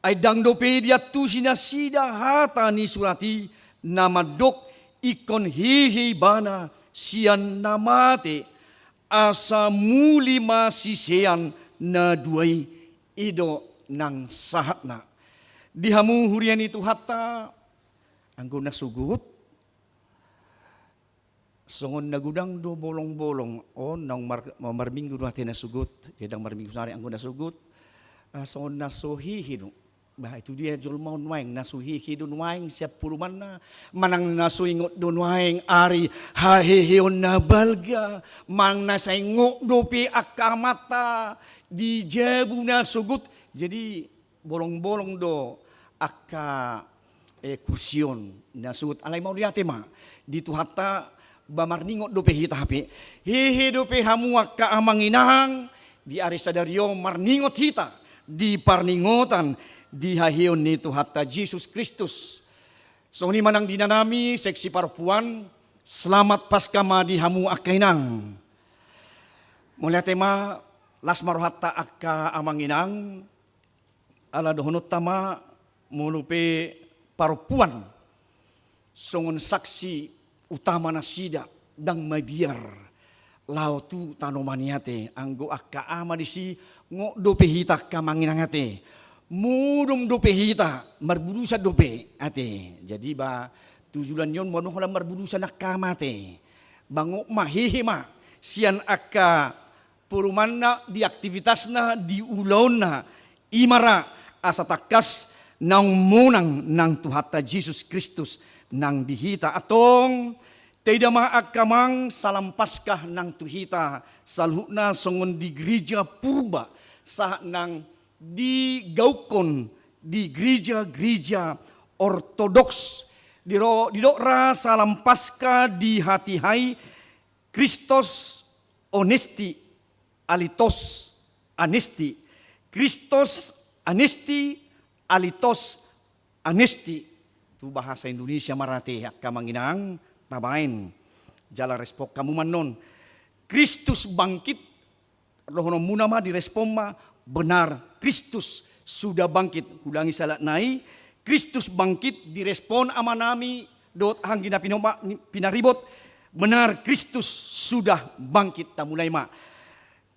ay dangdopedia tu sinasida hata ni surati namadok ikon hihibana sian namate asa muli masisian na duay ido ng sahatna dihamu hurian itu hatta anggo nasugut songon nagudang do bolong-bolong nang marminggu do na sugut kedang marminggu sari anggo nasugut songon nasuhihi do bah itu dia julmaun waing nasuhihi do waing siap puluman na manang nasuingot do waing ari haheheon na balga mang nasaingot do pi akamata di jabu na sugut jadi bolong-bolong do akka kursion na sugut alay mau liate ma di tuhata bamarningot dope hita hape hehe dope hamuak ka amanginahang di arisadario marningot hita di parningotan di hahion nito hatta Jesus Kristus so ni manang dinanami seksi parpuan selamat paskama di hamu akainang mulai tema lasmar hatta akka amanginang ala dohonot tama mulupe parpuan songon saksi utama na sida dang mabiar lao tu tanomaniate anggo akka ama disi ngo dope hita kamanginangate mudum dope hita marbudusa dope ate jadi ba tujuan yon mono hola marbudusa nakamate bango mahihima sian akka purumanna di aktivitasna di ulona imara asa takas nang munang nang tuhata Jesus Kristus nang dihita atong tidak maakamang salampaskah nang tuhita salhuna songon di gereja purba sah nang digaukon di gereja-gereja ortodoks didokra salampaskah di hati hai Kristus onesti alitos anesti Kristus anesti alitos anesti tu bahasa Indonesia marate akka manginang tabain jala respok kamu manon Kristus bangkit rohono munama direspon ma benar Kristus sudah bangkit ulangi salat nai Kristus bangkit direspon amanami dot hanggina pinaribot benar Kristus sudah bangkit tamulai ma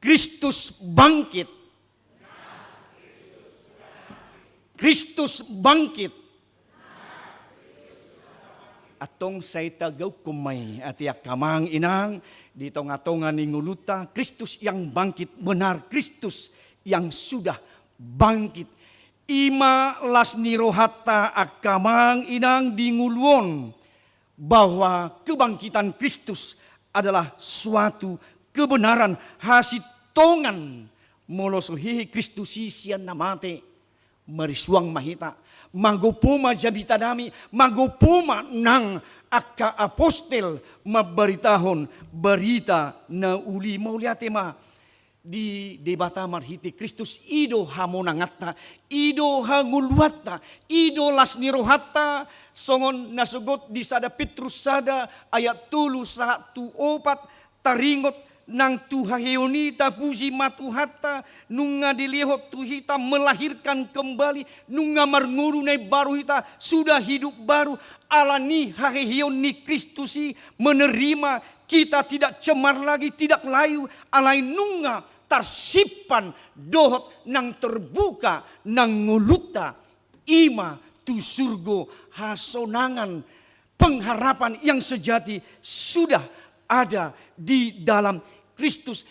Kristus bangkit Kristus bangkit atong say tagaw kumay at yakamang inang dito nga tonga ni nguluta Kristus yang bangkit benar Kristus yang sudah bangkit ima lasni rohata akamang inang dinguluon bahwa kebangkitan Kristus adalah suatu kebenaran hasil tongan molosohihi Kristusi sian namate marisuang mahita magopuma jabita dami magopuma nang akka apostel mabaritahon berita na uli mauliate ma di debata marhiti Kristus ido hamonangatta ido hanguluatta ido lasni rohatta songon nasugot di sada Petrus sada ayat 3:1-4 taringot nang tuhaheonita puji matuhatta nunga dilihot tuhita melahirkan kembali nunga marnguru nai baru hita sudah hidup baru alani hahehion ni Kristusi menerima kita tidak cemar lagi tidak layu alai nunga tarsipan dohot nang terbuka nang nguluta ima tu surgo hasonangan pengharapan yang sejati sudah ada di dalam Kristus.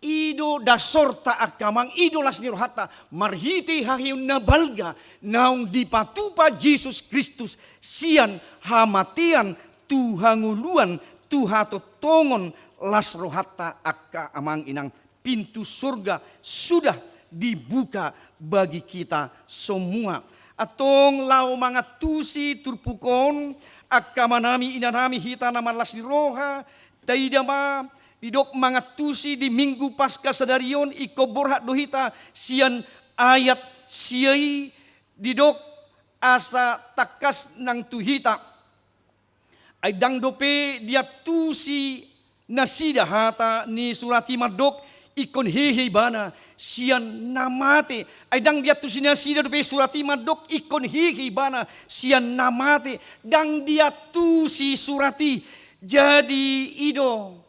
Ido dasorta akamang ido lasni rohata marhiti hahiun nabalga naung dipatupa Yesus Kristus sian hamatian tuhanguluan tuhato tongon las rohata akamang inang pintu surga sudah dibuka bagi kita semua. Atong lau mangatusi turpukon akamanami inanami hita nama lasni roha taidama didok mangatusi di minggu pasca sadarion iko borhat dohita sian ayat siai didok asa takas nang tuhita ay dang dope dia tusi nasida hata ni surati madok ikon hehe bana sian namate ay dang dia tusi nasida dope surati madok ikon hehe bana sian namate dang dia tusi surati jadi ido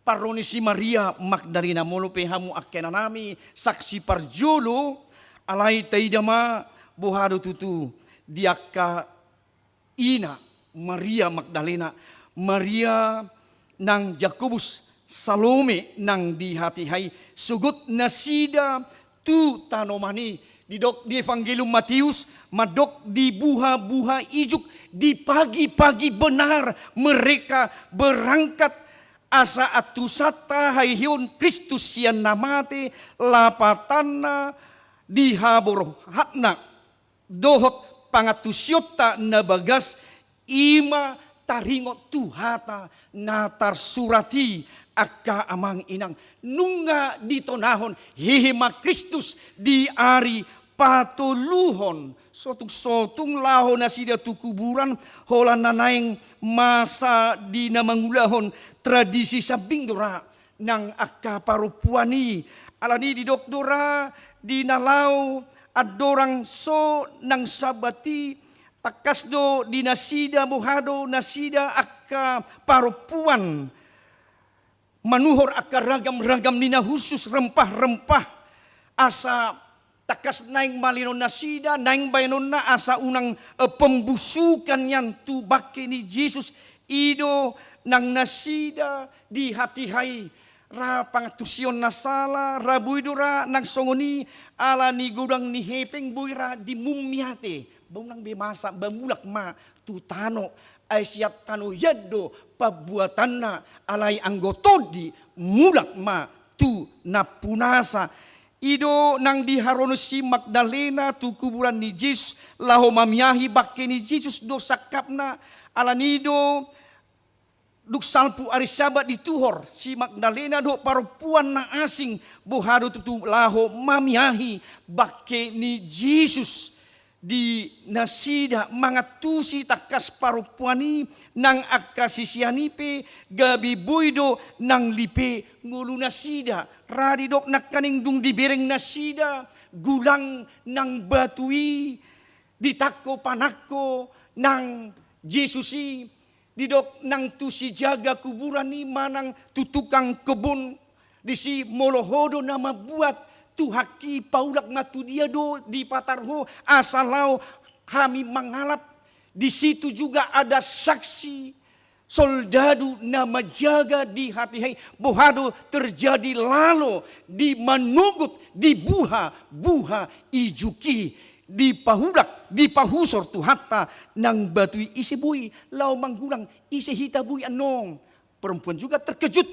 paroni si Maria Magdalena molupe hamu akenanami saksi parjulu alai taidama bohado tutu diaka ina Maria Magdalena Maria nang Jakobus Salome nang di hatihai sugut nasida tu tanomani didok di Evangelium Matius madok di buha-buha ijuk di pagi-pagi benar mereka berangkat asa atusata haihiun Kristus sian namate lapatana dihabor hatna dohot pangatusyota na bagas ima taringot tuhata natar surati akka amang inang nunga ditonahon hihima Kristus di ari patuluhon sotung lahon na sida tu kuburan holan nanaing masa di namangulahon tradisi sabing dora nang akka parupuani alani di dokdora di nalau adorang so nang sabati takas do di nasida buhado nasida akka parupuan manuhor akka ragam-ragam nina khusus rempah-rempah asa takas naing malinon nasida, naing bayanon na asa unang pembusukan yan tu baki ni Jesus ido nang nasida di hatihai ra pangatusyon na sala ra buidura nang songoni ala ni gudang ni hepeng buira di mumyate bunang bemasa bamulak ma tutano ay siat tano yaddo pabuatanna alay anggotodi mulak ma tu napunasa ido nang diharono si Magdalena tu kuburan ni Jesus laho mamiyahi bakke ni Jesus do sakapna alanido duk salpu ari sabat dituhor si Magdalena do parupuan na asing buhado tutu laho mamiyahi bakke ni Jesus di nasida mangatusi takas parupuani nang akasisianipe gabi buido nang lipe ngulu nasida radidok nakaning dung dibereng nasida gulang nang batui ditako panako nang Jesusi didok nang tusi jaga kuburan ni manang tutukang kebun disi molohodo nama buat tu haki paulak matu dia do di patarho asalau kami mengalap di situ juga ada saksi soldadu nama jaga di hati hai bohado terjadi lalo di manugut di buha ijuki dipahulak, dipahusor tu hatta nang batui isi bui, lau manggulang isi hita bui anong. Perempuan juga terkejut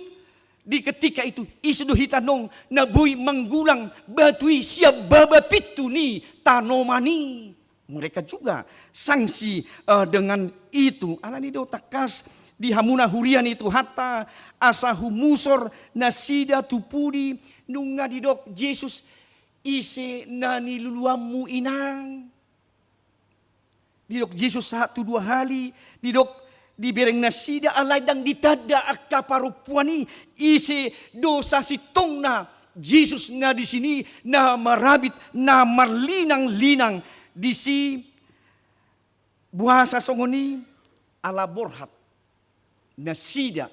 di ketika itu isi do hita nong na bui manggulang batui siap baba pitu ni tanomani. Mereka juga sanksi dengan itu. Alani do takas di hamuna hurian itu hatta asahu musor nasida tupudi nunga didok Yesus ise nani luluamu inang. Didok Yesus 1-2 hari didok di bereng nasida alai dang ditada akka parupuani ise dosa si tongna Yesus nga di sini na marabit na marlinang-linang di si buhasa songoni ala borhat nasida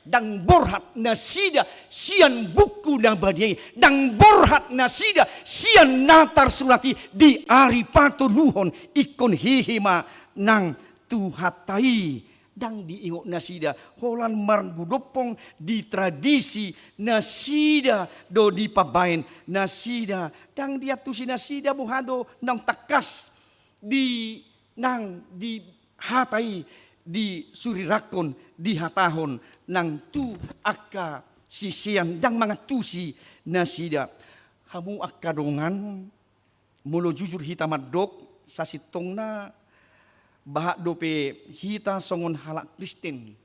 dang borhat nasida sian buku na badiai dang borhat nasida sian natar surati di ari patuluhon ikon hihima nang tuhatai dang diingok nasida holan margudopong di tradisi nasida do di pabain nasida dang diatusi nasida buhado nang takas di nang di hatai di surirakon di hatahon nang tu akka sisian dang mga tusi nasida hamu akka dongan mulo jujur hita madok sa sitong na bahak dope hita songon halak Kristen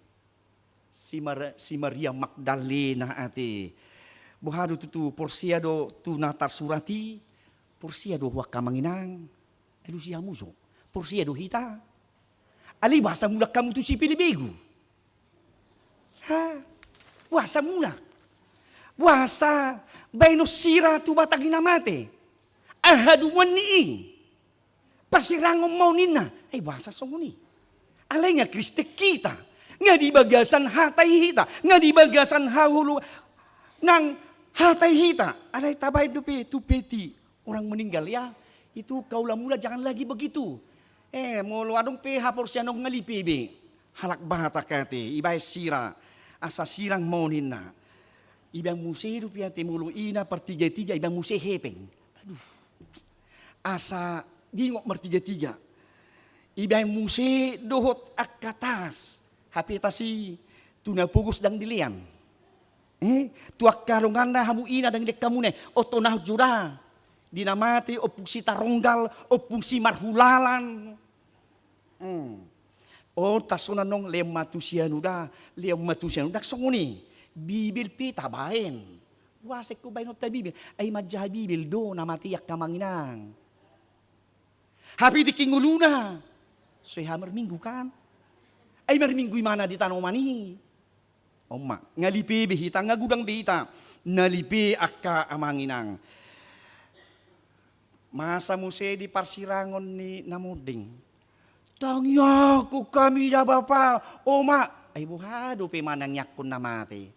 si Maria Magdalena ate buhado tutu porsiado tu natar surati porsiado waka manginang elu siya muso porsiado hita ali bahasa mulak kamu tu si pilibegu ha bahasa mulak bahasa baino sira tu batagi namate ahadu wani pasirangom mau nina ay bahasa songoni alay nga Kriste kita nga di bagasan hatay hita nga di bagasan hahulu nang hatay hita alay tabay dupe tupeti orang meninggal ya itu kaulah mula jangan lagi begitu molo adong pe hapor siya nong ngalipi be halak bahata kate ibay sira asa sirang monin na ibang musee rupiah temulong ina pertiga-tiga ibang musee hepeng aduh asa dingok mertiga-tiga ibang musee dohot akatas hapitasi tuna pugus dang dilian tuak karungan na hamu ina dang dek kamune otonah jura dinamati opung si taronggal opung si marhulalan tasunan nong lematusianuda songoni bibil pita baen wasek ko bainot ta bibil ay madja bibil do namatiyak kamanginang hapi di kinguluna soy hamar minggu kan ay marminggu mana di tanomani omma ngalipi behita ngagudang behita nalipi akka amanginang masa muse di parsirangon ni namuding tangya ko kami ya Bapak oma ay buhado pe manang yakun namate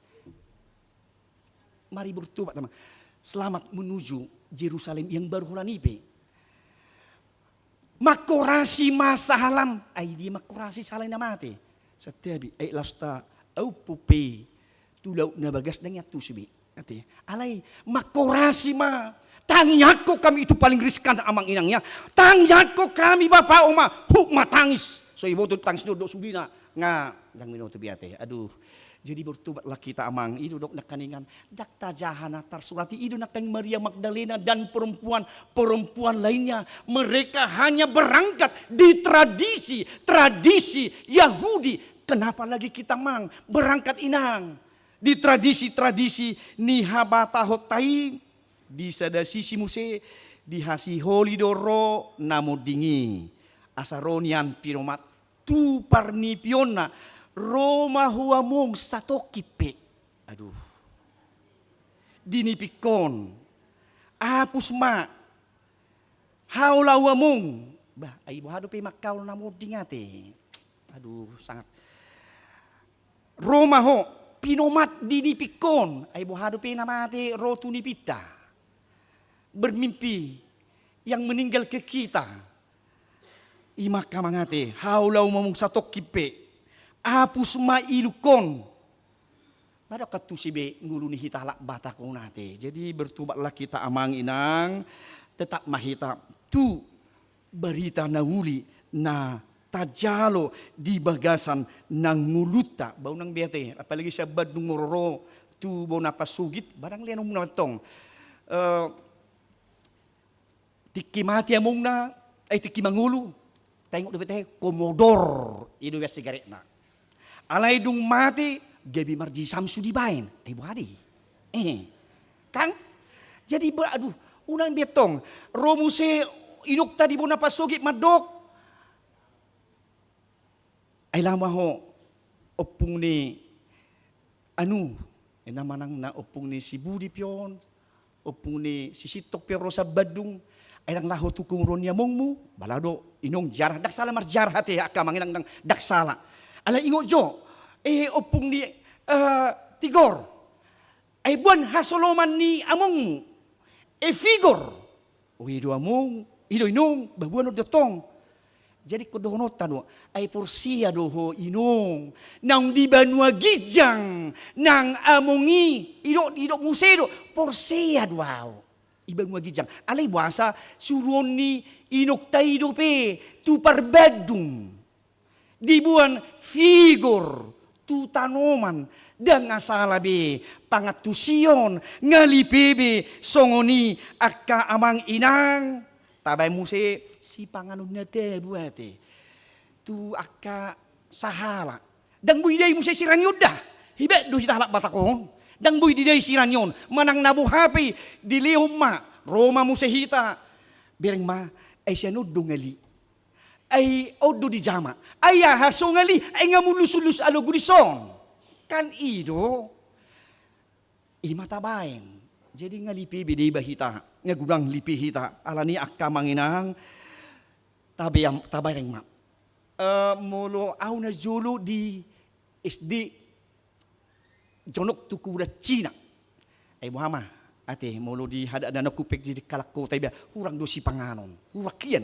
mari bertobat teman selamat menuju Yerusalem yang baru hulanipe makorasi masa halam ay di makorasi salay namate setiabi ay lasta au pupe tulau na bagas nang yatu sibi ate alay makorasi ma tangyako kami itu paling riskan amang inangnya. Tangyako kami Bapak Oma. Huk matangis. So ibu tu tangis duduk subina. Nga. Dang minuto biate. Aduh. Jadi bertobatlah kita amang. Itu dok nakaningan. Dakta jahana tarsurati. Itu nakang Maria Magdalena dan perempuan lainnya. Mereka hanya berangkat di tradisi Yahudi. Kenapa lagi kita mang berangkat inang. Di tradisi ni habatahot di sada sisi muse di hasi holidoro namo dingi asaronian pinomat tu parnipiona Roma huamong satokipe aduh dinipikon apus ma haula huamong bah ay buhado pe makkaul namo dingate aduh sangat Roma ho pinomat dinipikon ay buhado pe namate rotunipita bermimpi yang meninggal ke kita. Imaka mangate haulau momong satok kipe apus ma ilukon. Mada katu sibe nguluni hitalak batakong nate. Jadi bertobatlah kita amang inang tetap mahita tu berita nauli na tajalo di bagasan nang nguluta bau nang biate apalagi sa badung ngororo tu bau napasugit barang lian mong natong tiki mati among na ay tiki mangulu tengok debete komodor idu ya sigaret na alay dung mati gabi marji samsu di bain ay buhadi kang jadi aduh unang biatong romuse inuk tadi bau napasugit madok ay lama ho opung ni namanang na opung ni si Budi pion opung ni si Sitok pion sa badung ay lang laho tu kumron niya mong mo balado inong jarah daksala marjarah te aka manginang nang daksala ala ingo jo opung ni Tigor ay buwan hasoloman ni among figure ido among ido inong babuan o dotong jadi kodohonot tano ay porsia doho inong nang di banua gijang nang amongi ido musedo porsia duaw ibanua gijang alay buasa suruon ni inok taido pe tu parbadung dibuan figure tu tanoman dan asala be pangatusion ngalipebe songoni akka amang inang tabay muse si panganon na te buate tu akka sahala dang buy day muse siranyon da hibe do hitalak batakon dang buy di day siranyon manang nabuhapi dilihom ma Roma muse hita bireng ma ay siya no dungali ay odo di jama ay hasongali ay ngamulusulus alo gudison kan ido imatabain jadi ngalipi bidi bahita ngagurang lipi hita alani akka manginang tabayang ma molo au na julu di SD jonok tukura Cina ay Muhammad ate molo di hada dana kupek jadi kalako taybia hurang dosi panganon hurakian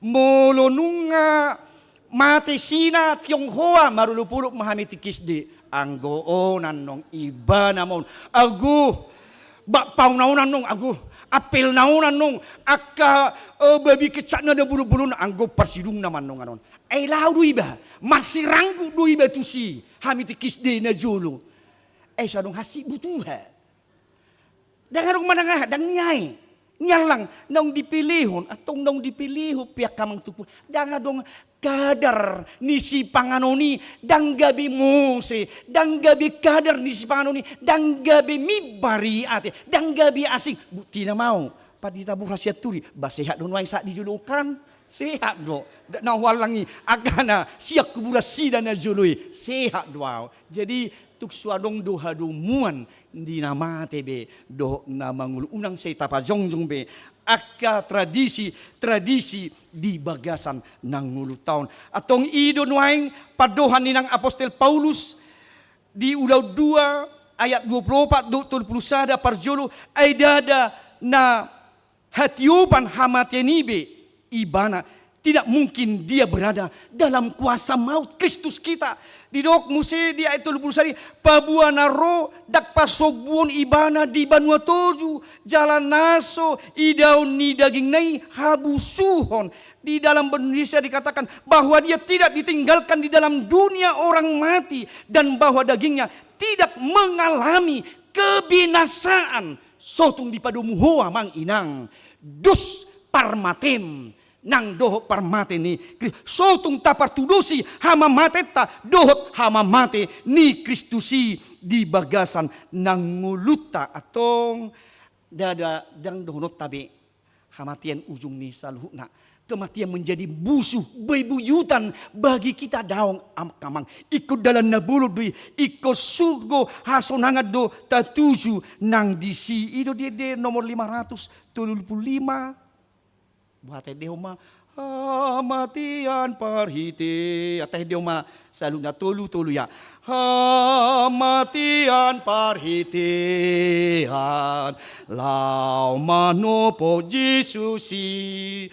molo nunga mate Sina Tionghoa marulupuluk mahamiti kisdi anggo nanong iba namon agu bak pau naunan nong agu apel naunan nong akka babi kecak na bulu-bulu anggo persidung naman nong anon ay lau iba masiranggu do iba tusi hamiti kisde na julu ay sadong hasi butuha dangarong manangah dang niyay nyalang nong dipilihon atong nong dipiliho piak kamang tupu dangadong kadar ni si panganoni dang gabi mose dang gabi kadar ni si panganoni dang gabi mibari ate dang gabi asing bukti na mau padita buhasya turi basehat don wae sak dijulukan sehat do na walangi agana siak kuburasi dan jului sehat doa jadi tuk suadong doha muan di nama tebe do na mangul unang say tapajong be akka tradisi di bagasan ng ngulu taon. Atong idon waing padohan ni ng Apostel Paulus di ulaw 2 ayat 24 21 parjolo ay dada na hatiupan hamatenibe ibana tidak mungkin dia berada dalam kuasa maut Kristus kita. Di dok musi di ayat 21 pabuana ro dak pasobuon ibana di banua toju jalan naso idaun ni daging nai habusuhon. Di dalam Indonesia dikatakan bahwa dia tidak ditinggalkan di dalam dunia orang mati dan bahwa dagingnya tidak mengalami kebinasaan. Sotung di padumu hoa mang inang dus parmatem nang dohok parmate ni sotung tapar tudusi hama mateta dohok hama mate ni Kristusi di bagasan nang nguluta atong dada dang dohonot tabi hamatian ujung ni saluhna kematian menjadi busuh bebuyutan bagi kita daong kamang ikut dalam nabulu dui ikut surgo hasonangat do tatuju nang disi ido dia nomor 575 buat dia ma hamatian parhite ateh dia ma selalu na tolu ya hamatian parhitean lau manopo Jesusi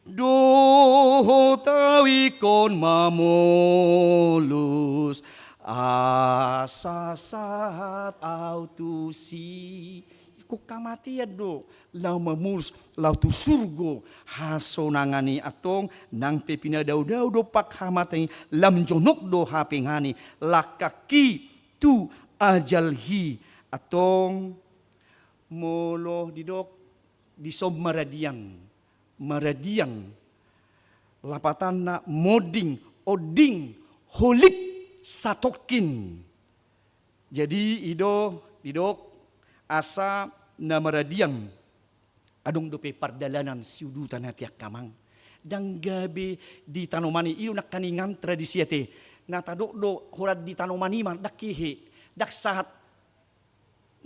do tawi kon mamolus asasat autusi ko kamatian do lau mamulus lau tu surgo hasonangani atong nang pepinadaw-daw do pakhamatay lam jonok do hapengani lakaki tu ajalhi atong molo didok disom maradiang lapatan na moding oding holip satokin. Jadi didok asa na maradiang adong dope pardalanan siudutan hati akamang dang gabi di tanomani iyo nakaningan tradisi ate natadok do horad di tanomani man dakihi dak sahat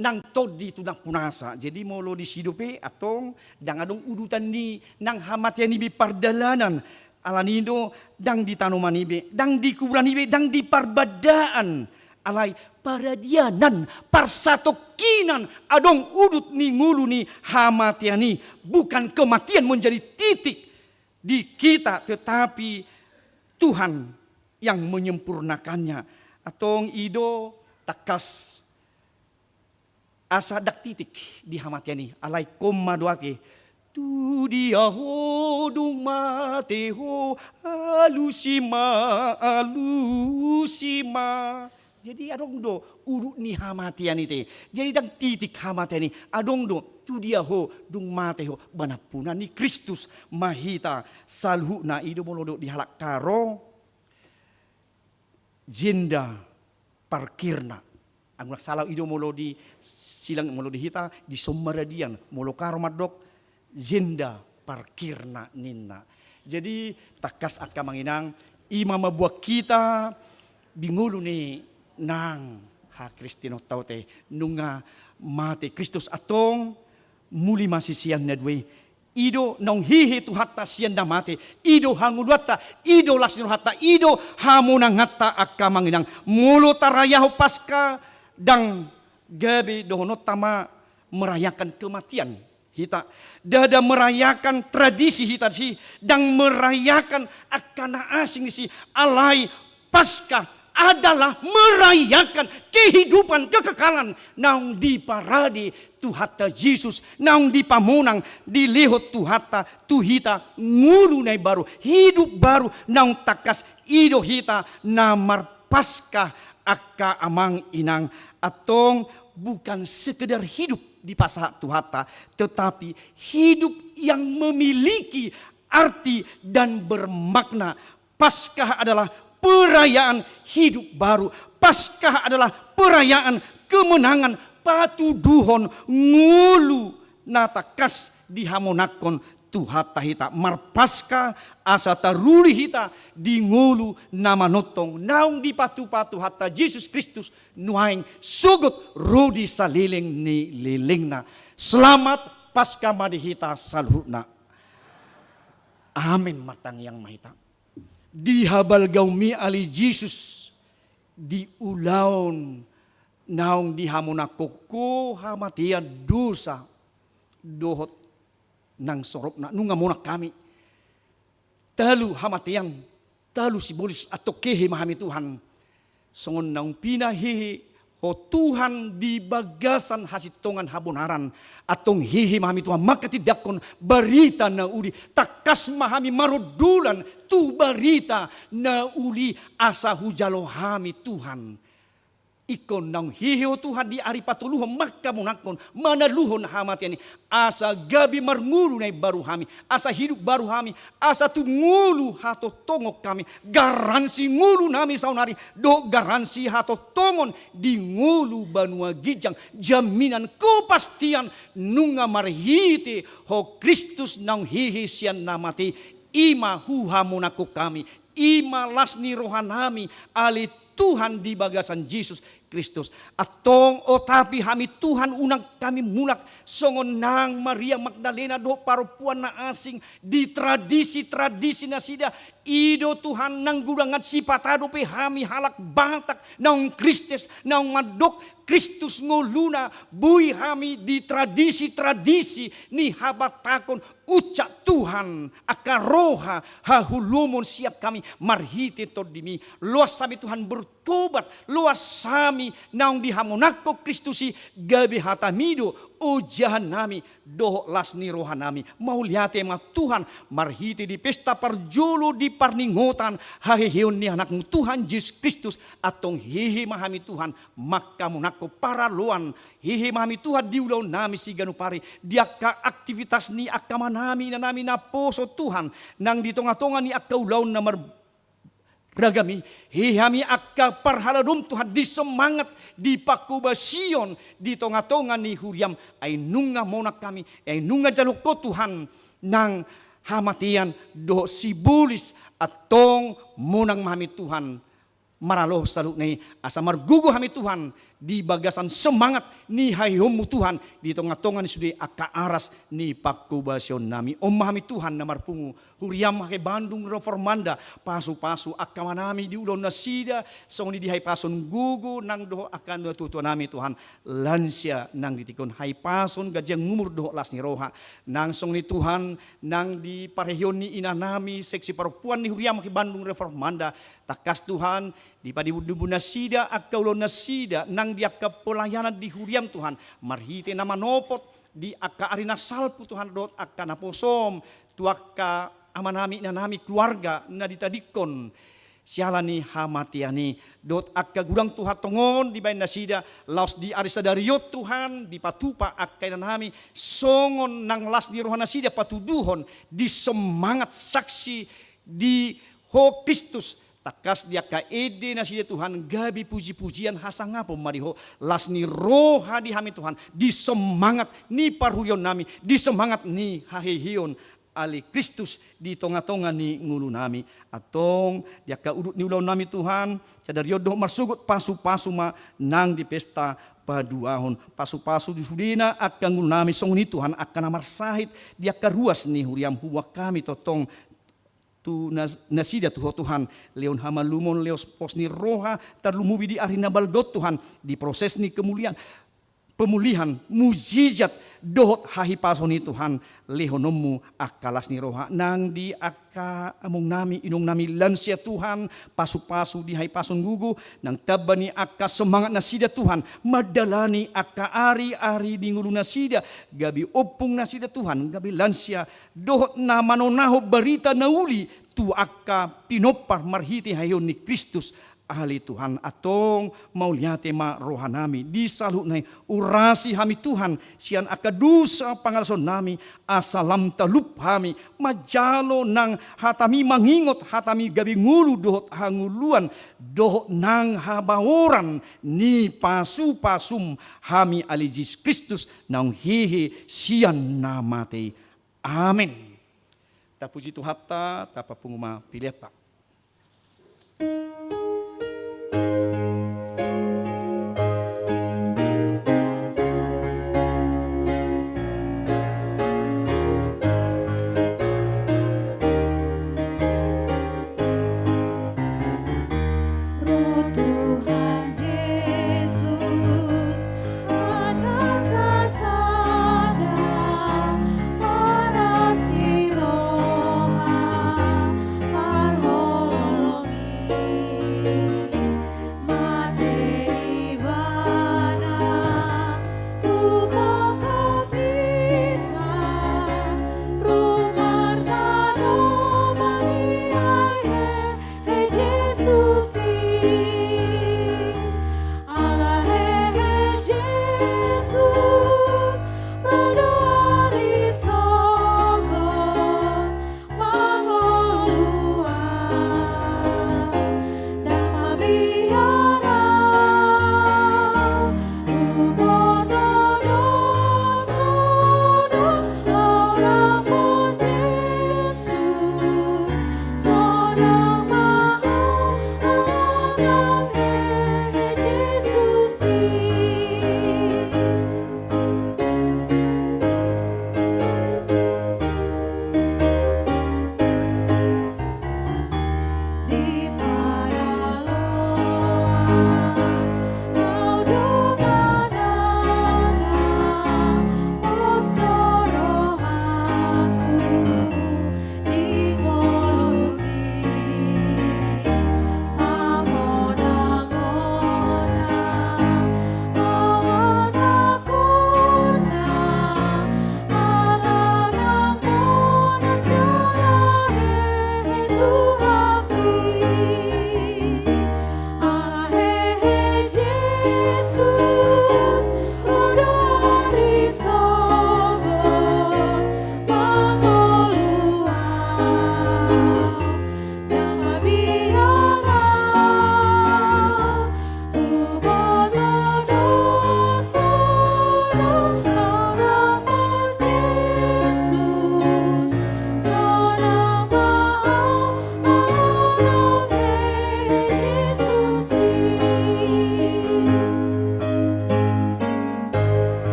nang tod di tunang punasa. Jadi molo di sidope atong dang adong udutan ni nang hamatya ni bi pardalanan alanido dang di tanomani be dang di kuburan be dang di parbadaan alay paradianan parsatokinan adong udut ni ngulu ni hamatiani bukan kematian menjadi titik di kita tetapi Tuhan yang menyempurnakannya atong ido takas asa dak titik di hamatiani alay komaduake tu dia ho dung mate ho alusima. Jadi adong do urut ni hamatian ite. Jadi dang titik hamatian ni adong do tu dia ho dung mate ho banapunan ni Kristus mahita salhuna ido molodo dihalak karo jenda parkirna. Ang salau ido molo di silang molo dihita di somaradian molo karo madok jenda parkirna ninna. Jadi takas akka manginang ima mabuak kita bingulu ni nang ha Kristino taute nunga mate Kristus atong muli masisian na dwe ido nong hihi tu hatta sian na mate ido hangulwata ido lasino hatta ido hamunang hatta akka manginang mulo tarayaho paska dang gabi dohono tama merayakan kematian hita dada merayakan tradisi hita si dang merayakan akana asing si alai paska adalah merayakan kehidupan kekekalan naung di paradi Tuhata Yesus naung di pamunang dilihot Tuhita ngulu nai baru hidup baru naung takas ido hita namar paskah akka amang inang atong bukan sekedar hidup di pasaha Tuhata tetapi hidup yang memiliki arti dan bermakna. Paskah adalah perayaan hidup baru. Paskah adalah perayaan kemenangan patuduhon ngulu natakas dihamonakon Tuhata hita marpaska asa taruri hita di ngulu nama notong naung di patu-patu hatta Yesus Kristus nuaing sugut rudi saliling ni lilingna. Selamat Paskah madihita salhuna. Amin matang yang mahita. Di habal gaumi ali Jesus di ulaon naung di hamonakoko hamatia dosa dohot nang sorop na nunga monak kami talu hamatian talu simbolis atau kehe mahami Tuhan songon naung pinahihi ho Tuhan di bagasan hasitongan habonaran atong hihi mahami Tuhan maka tidakon barita na uli takas mahami marodulan tu barita na uli asa hujalo hami Tuhan ikon nang hihiho Tuhan di ari patuluho maka munakon manaluhon hamatiani asa gabi marngulu na baru hami asa hidup baru hami asa tu ngulu hato tongok kami garansi ngulu nami saunari do garansi hato tongon di ngulu banua gijang jaminan kepastian nunga marhiti ho Kristus nang hihi sian namati ima huhamunako kami ima lasni rohanami ali Tuhan di bagasan Yesus Kristus. Atong o tapi hami Tuhan unang kami mulak songon nang Maria Magdalena do parupuan na asing di tradisi na sida ido Tuhan nang gulangan sipatado pe hami halak batak naung Kristus naung madok Kristus ngoluna bui hami di tradisi ni habatakon ucap Tuhan akaroha hahulumon siap kami marhiti todimi luas sami Tuhan bertobat luas sami nami naung dihamonakko Kristusi gabi hatamido ujahan nami doh lasni rohanami mau liate ma Tuhan marhiti di pesta parjulu di parningotan hahihiun ni anakmu Tuhan Yesus Kristus atong hihi mahami Tuhan maka munakko paraluan hihi mahami Tuhan diulau nami si ganupari diaka aktivitas ni akka manami na nami na poso Tuhan nang di tonga-tonga ni akka ulaw na ragami hihami akka parhaladum Tuhan di semangat di pakubasion di tonga-tonga ni huriam ay nunga monak kami ay nunga jaluk ko Tuhan nang hamatian do sibulis atong munang mahami Tuhan maraloh saluk ni asa margugo hami Tuhan di bagasan semangat ni hayommu Tuhan di tonga-tonga ni sudi akka aras ni pakubasion nami mahami Tuhan na marpungu huriam ke Bandung reformanda pasu-pasu akka manami di ulon nasida song ni di hay pason gugu nang doh akan do tutu nami Tuhan lansia nang ditikon hay pason gajang ngumur doh las ni roha nang song ni Tuhan nang di parehion ni ina nami seksi perempuan ni huriam ke Bandung reformanda takas Tuhan di padibudu nasida akka ulon nasida nang di akka pelayanan di huriam Tuhan marhite nama nopot di akka arina salpu Tuhan dot akka naposom tu akka amanami na nami keluarga na ditadikon sialani hamatiani dot akka gudang Tuhan tongon di bain nasida laos di arisa dariot Tuhan di patupa akka na nami songon nang las di rohana sida patuduhon di semangat saksi di ho Kristus takas dia ka ede na sida Tuhan gabi puji-pujian hasangapo mariho lasni roha di hami Tuhan di semangat ni parhuyon nami di semangat ni hahihion ali Kristus di tonga-tonga ni ngulu nami atong dia ka udut ni ulau nami Tuhan cadar yodoh marsugut pasu-pasu ma nang di pesta paduahon pasu-pasu di sudina akan ngulu nami song ni Tuhan akan amar sahid dia ka ruas ni huriam huwa kami totong tu nasida Tuhan leon hamalumon leos pos ni roha tarlumubi di arina balgot Tuhan di proses ni kemuliaan pemulihan mujizat dohot hahi pasoni Tuhan lehonomu akalas ni roha nang di akka among nami inong nami lansia Tuhan pasu-pasu di hai pason gugu nang tabani akka semangat nasida Tuhan madalani akka ari-ari di ngulu nasida gabi opung nasida Tuhan gabi lansia dohot na manonaho berita nauli tu akka pinopar marhiti hayon ni Kristus ahli Tuhan atong mauliate ma rohanami di salu nai urasi hami Tuhan sian aka dusa pangalason nami asalam talup hami majalo nang hatami mangingot hatami gabi ngulu dohot hanguluan dohot nang habaoran ni pasu-pasum hami alijis Kristus nang hihi sian namate amin. Ta puji Tuhan ta punguma pileta. Para si roha parholongi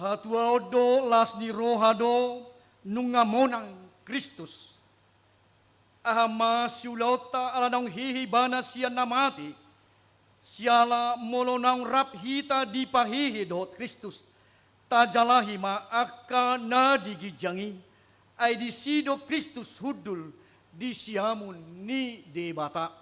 Hatua odo las di rohado nungamonang Kristus. Ahama siulota alanang hihibana siya namati. Siala molonang rap hita di pahihi dot Kristus. Tajalahima akka na digijangi. Ay di sido Kristus hudul di siamun ni debata.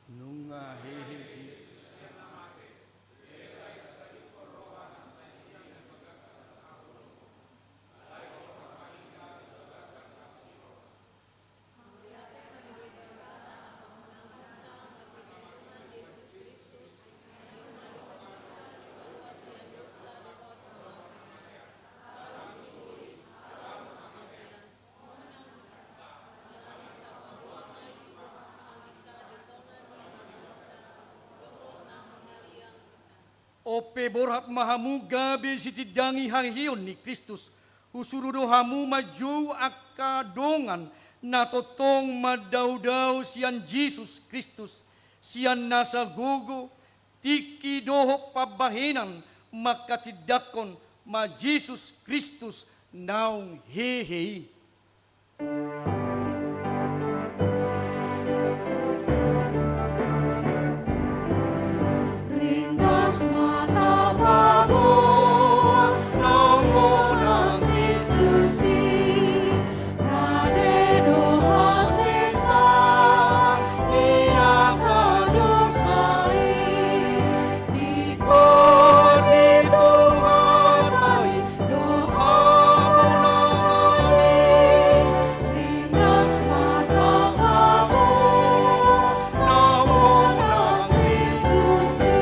Nunga heheji. Ope borhat mahamu gabe sitidangi hanghion ni Kristus. Usurudo hamu maju akadongan na totong madaw-daw siyan Jesus Kristus. Siyan nasa gugo tiki doho pabahenan makatidakon ma Jesus Kristus naung hehe. Rindas mata pabo nongonang Kristusi rade doha sesa ia kadosai di kodi Tuhan ai doha mulai rindas mata pabo nongonang Kristusi.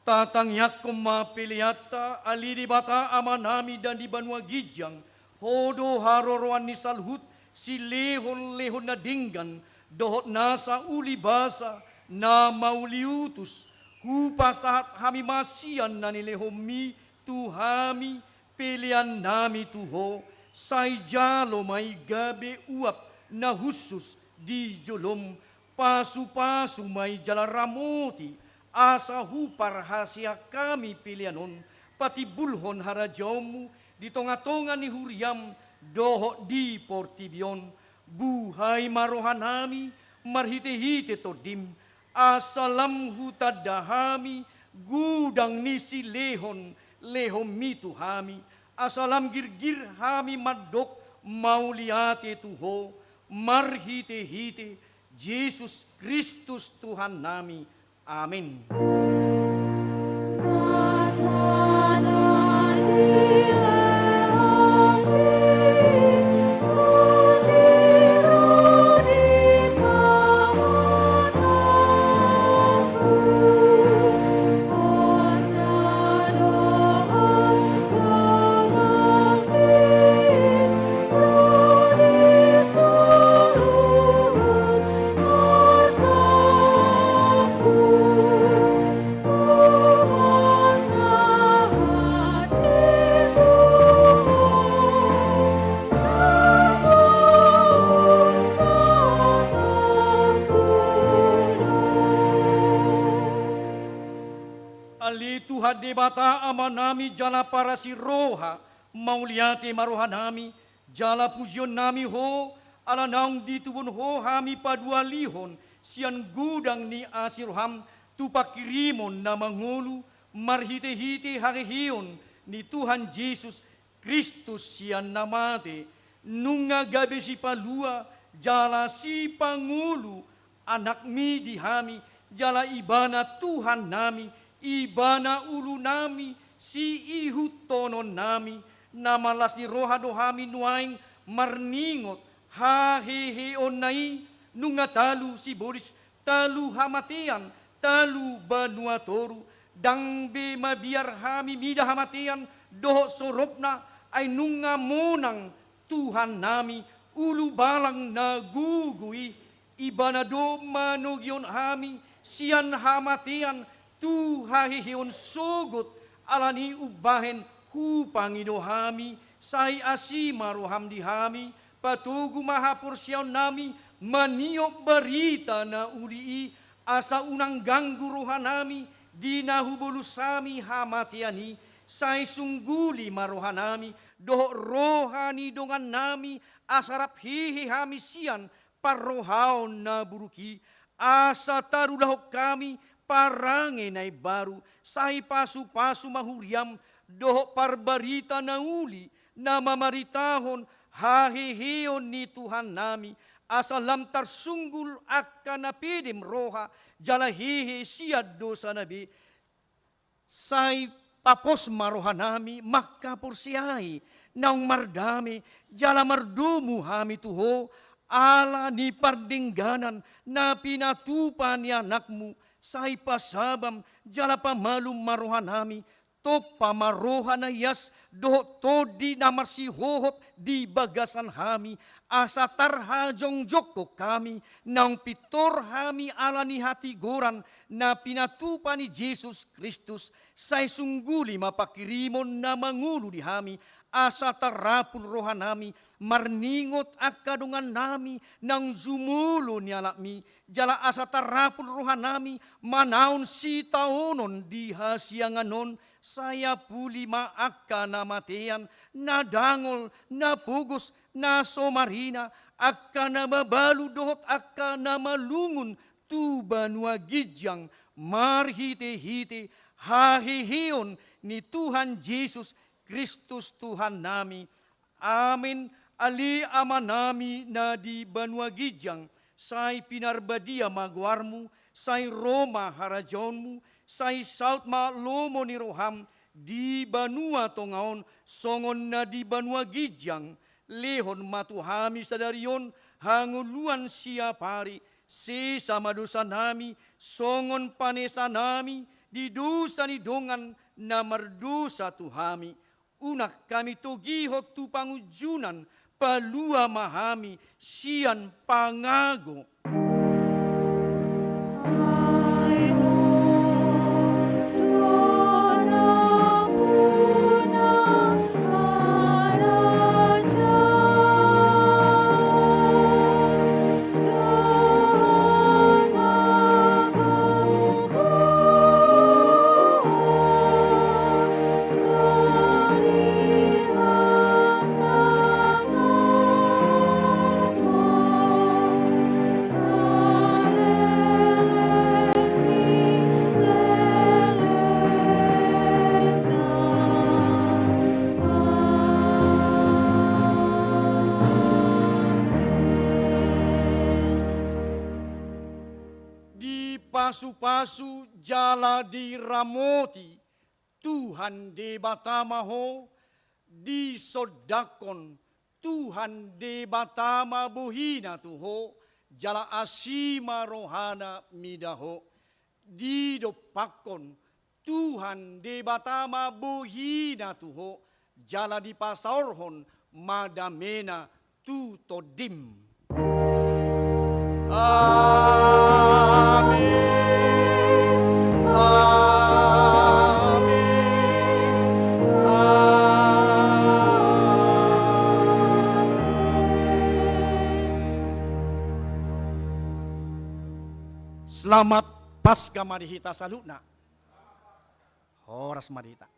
Tatang yakum mapiliata ali di bata amanami dan di banua gijang hodo haroroan ni salhut si lehon na dinggan dohot nasa uli basa na mauliutus hupasahat hami masian na nilehomi tuhami pilihan nami tuho say jalo may gabe uap na husus di jolom pasu-pasu may jalaramoti asa hupar hasia kami pilihanon pati bulhon harajomu di tonga-tonga ni huriam doho di portibion buhay marohanami marhite-hite todim asalam hutadahami gudang nisi lehon mitu hami asalam girgir hami madok mauliate tuho marhite-hite Jesus Kristus Tuhan nami. Amin. Ali Tuhan debata amanami jala para si roha mauliate marohanami jala pujion nami ho ala naung ditubun ho hami padua lihon sian gudang ni asiroham tupakirimon na mangulu marhite-hite harehion ni Tuhan Yesus Kristus sian namate nunga gabe si palua jala si pangulu anak mi dihami jala ibana Tuhan nami ibana ulu nami si ihu tonon nami namalas ni roha dohami nuaing marningot hahehe onai nunga talu si boris talu hamatian talu banua toru dangbe mabiar hami mida hamatian doho soropna ay nunga monang Tuhan nami ulu balang na gugui ibana do manugyon hami sian hamatian tu hahihion sugut alani ubahen hupangido hami say asima roham dihami patugu mahapur siyaw nami maniok berita na ulii asa unang ganggu rohanami di nahubulusami hamatiani say sungguli marohanami doho rohani dongan nami asarap hihi hami sian parrohaon na buruki asa tarudahok kami parange na baru say pasu-pasu mahuriam doho parbarita na uli na mamaritahon hahihiyon ni Tuhan nami asalam tarsunggul akan napidim roha jalahihi siad dosa nabi say papos marohanami makapursiai naung mardami jala mardumu hami tuho ala ni pardingganan na pinatupan ni anakmu say pasabam jala pamalum marohanami to pamarohan na yas doho todi na marsihohot di bagasan hami asa tarhajong joko kami nang pitor hami ala ni hatigoran na pinatupan ni Jesus Kristus say sungguli mapakirimon na mangulu di hami asa tarapun rohanami, marningot akadungan nami, nang zumulo ni alakmi, jala asa tarapun rohanami, manaon si taonon di hasianganon, saya puli maaka namatian, nadangol, napugos, na somarina, akka na mabalu dohot, akka na malungun, tuba nuagijang, marhite-hite, hahihiyon ni Tuhan Yesus Kristus Tuhan nami. Amin. Ali ama nami na di banuagijang, say pinarbadia magwarmu, say Roma harajonmu, say South ma lomo ni roham, di banua tongaon, songon na di banuagijang, lehon matuhami sadarion, hanguluan siapari, si sama dosa nami, songon panesa nami, di dosa ni dongan na mardosa tuhami. Unak kami tugihot tu pangujunan, palua mahami, sian pangago. Pasu-pasu jala di ramoti, Tuhan de batama ho, di sodakon, Tuhan de batama buhina tuho, jala asima rohana midaho, di dopakon, Tuhan de batama buhina tuho, jala di pasaorhon, madamena tu todim. Amin. Selamat Paskah Marihita salutna. Horas Marihita.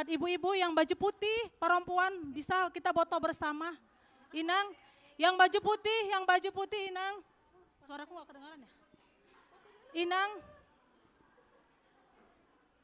ibu-ibu yang baju putih, perempuan bisa kita foto bersama. Inang, yang baju putih Inang. Suaraku nggak kedengaran ya? Inang.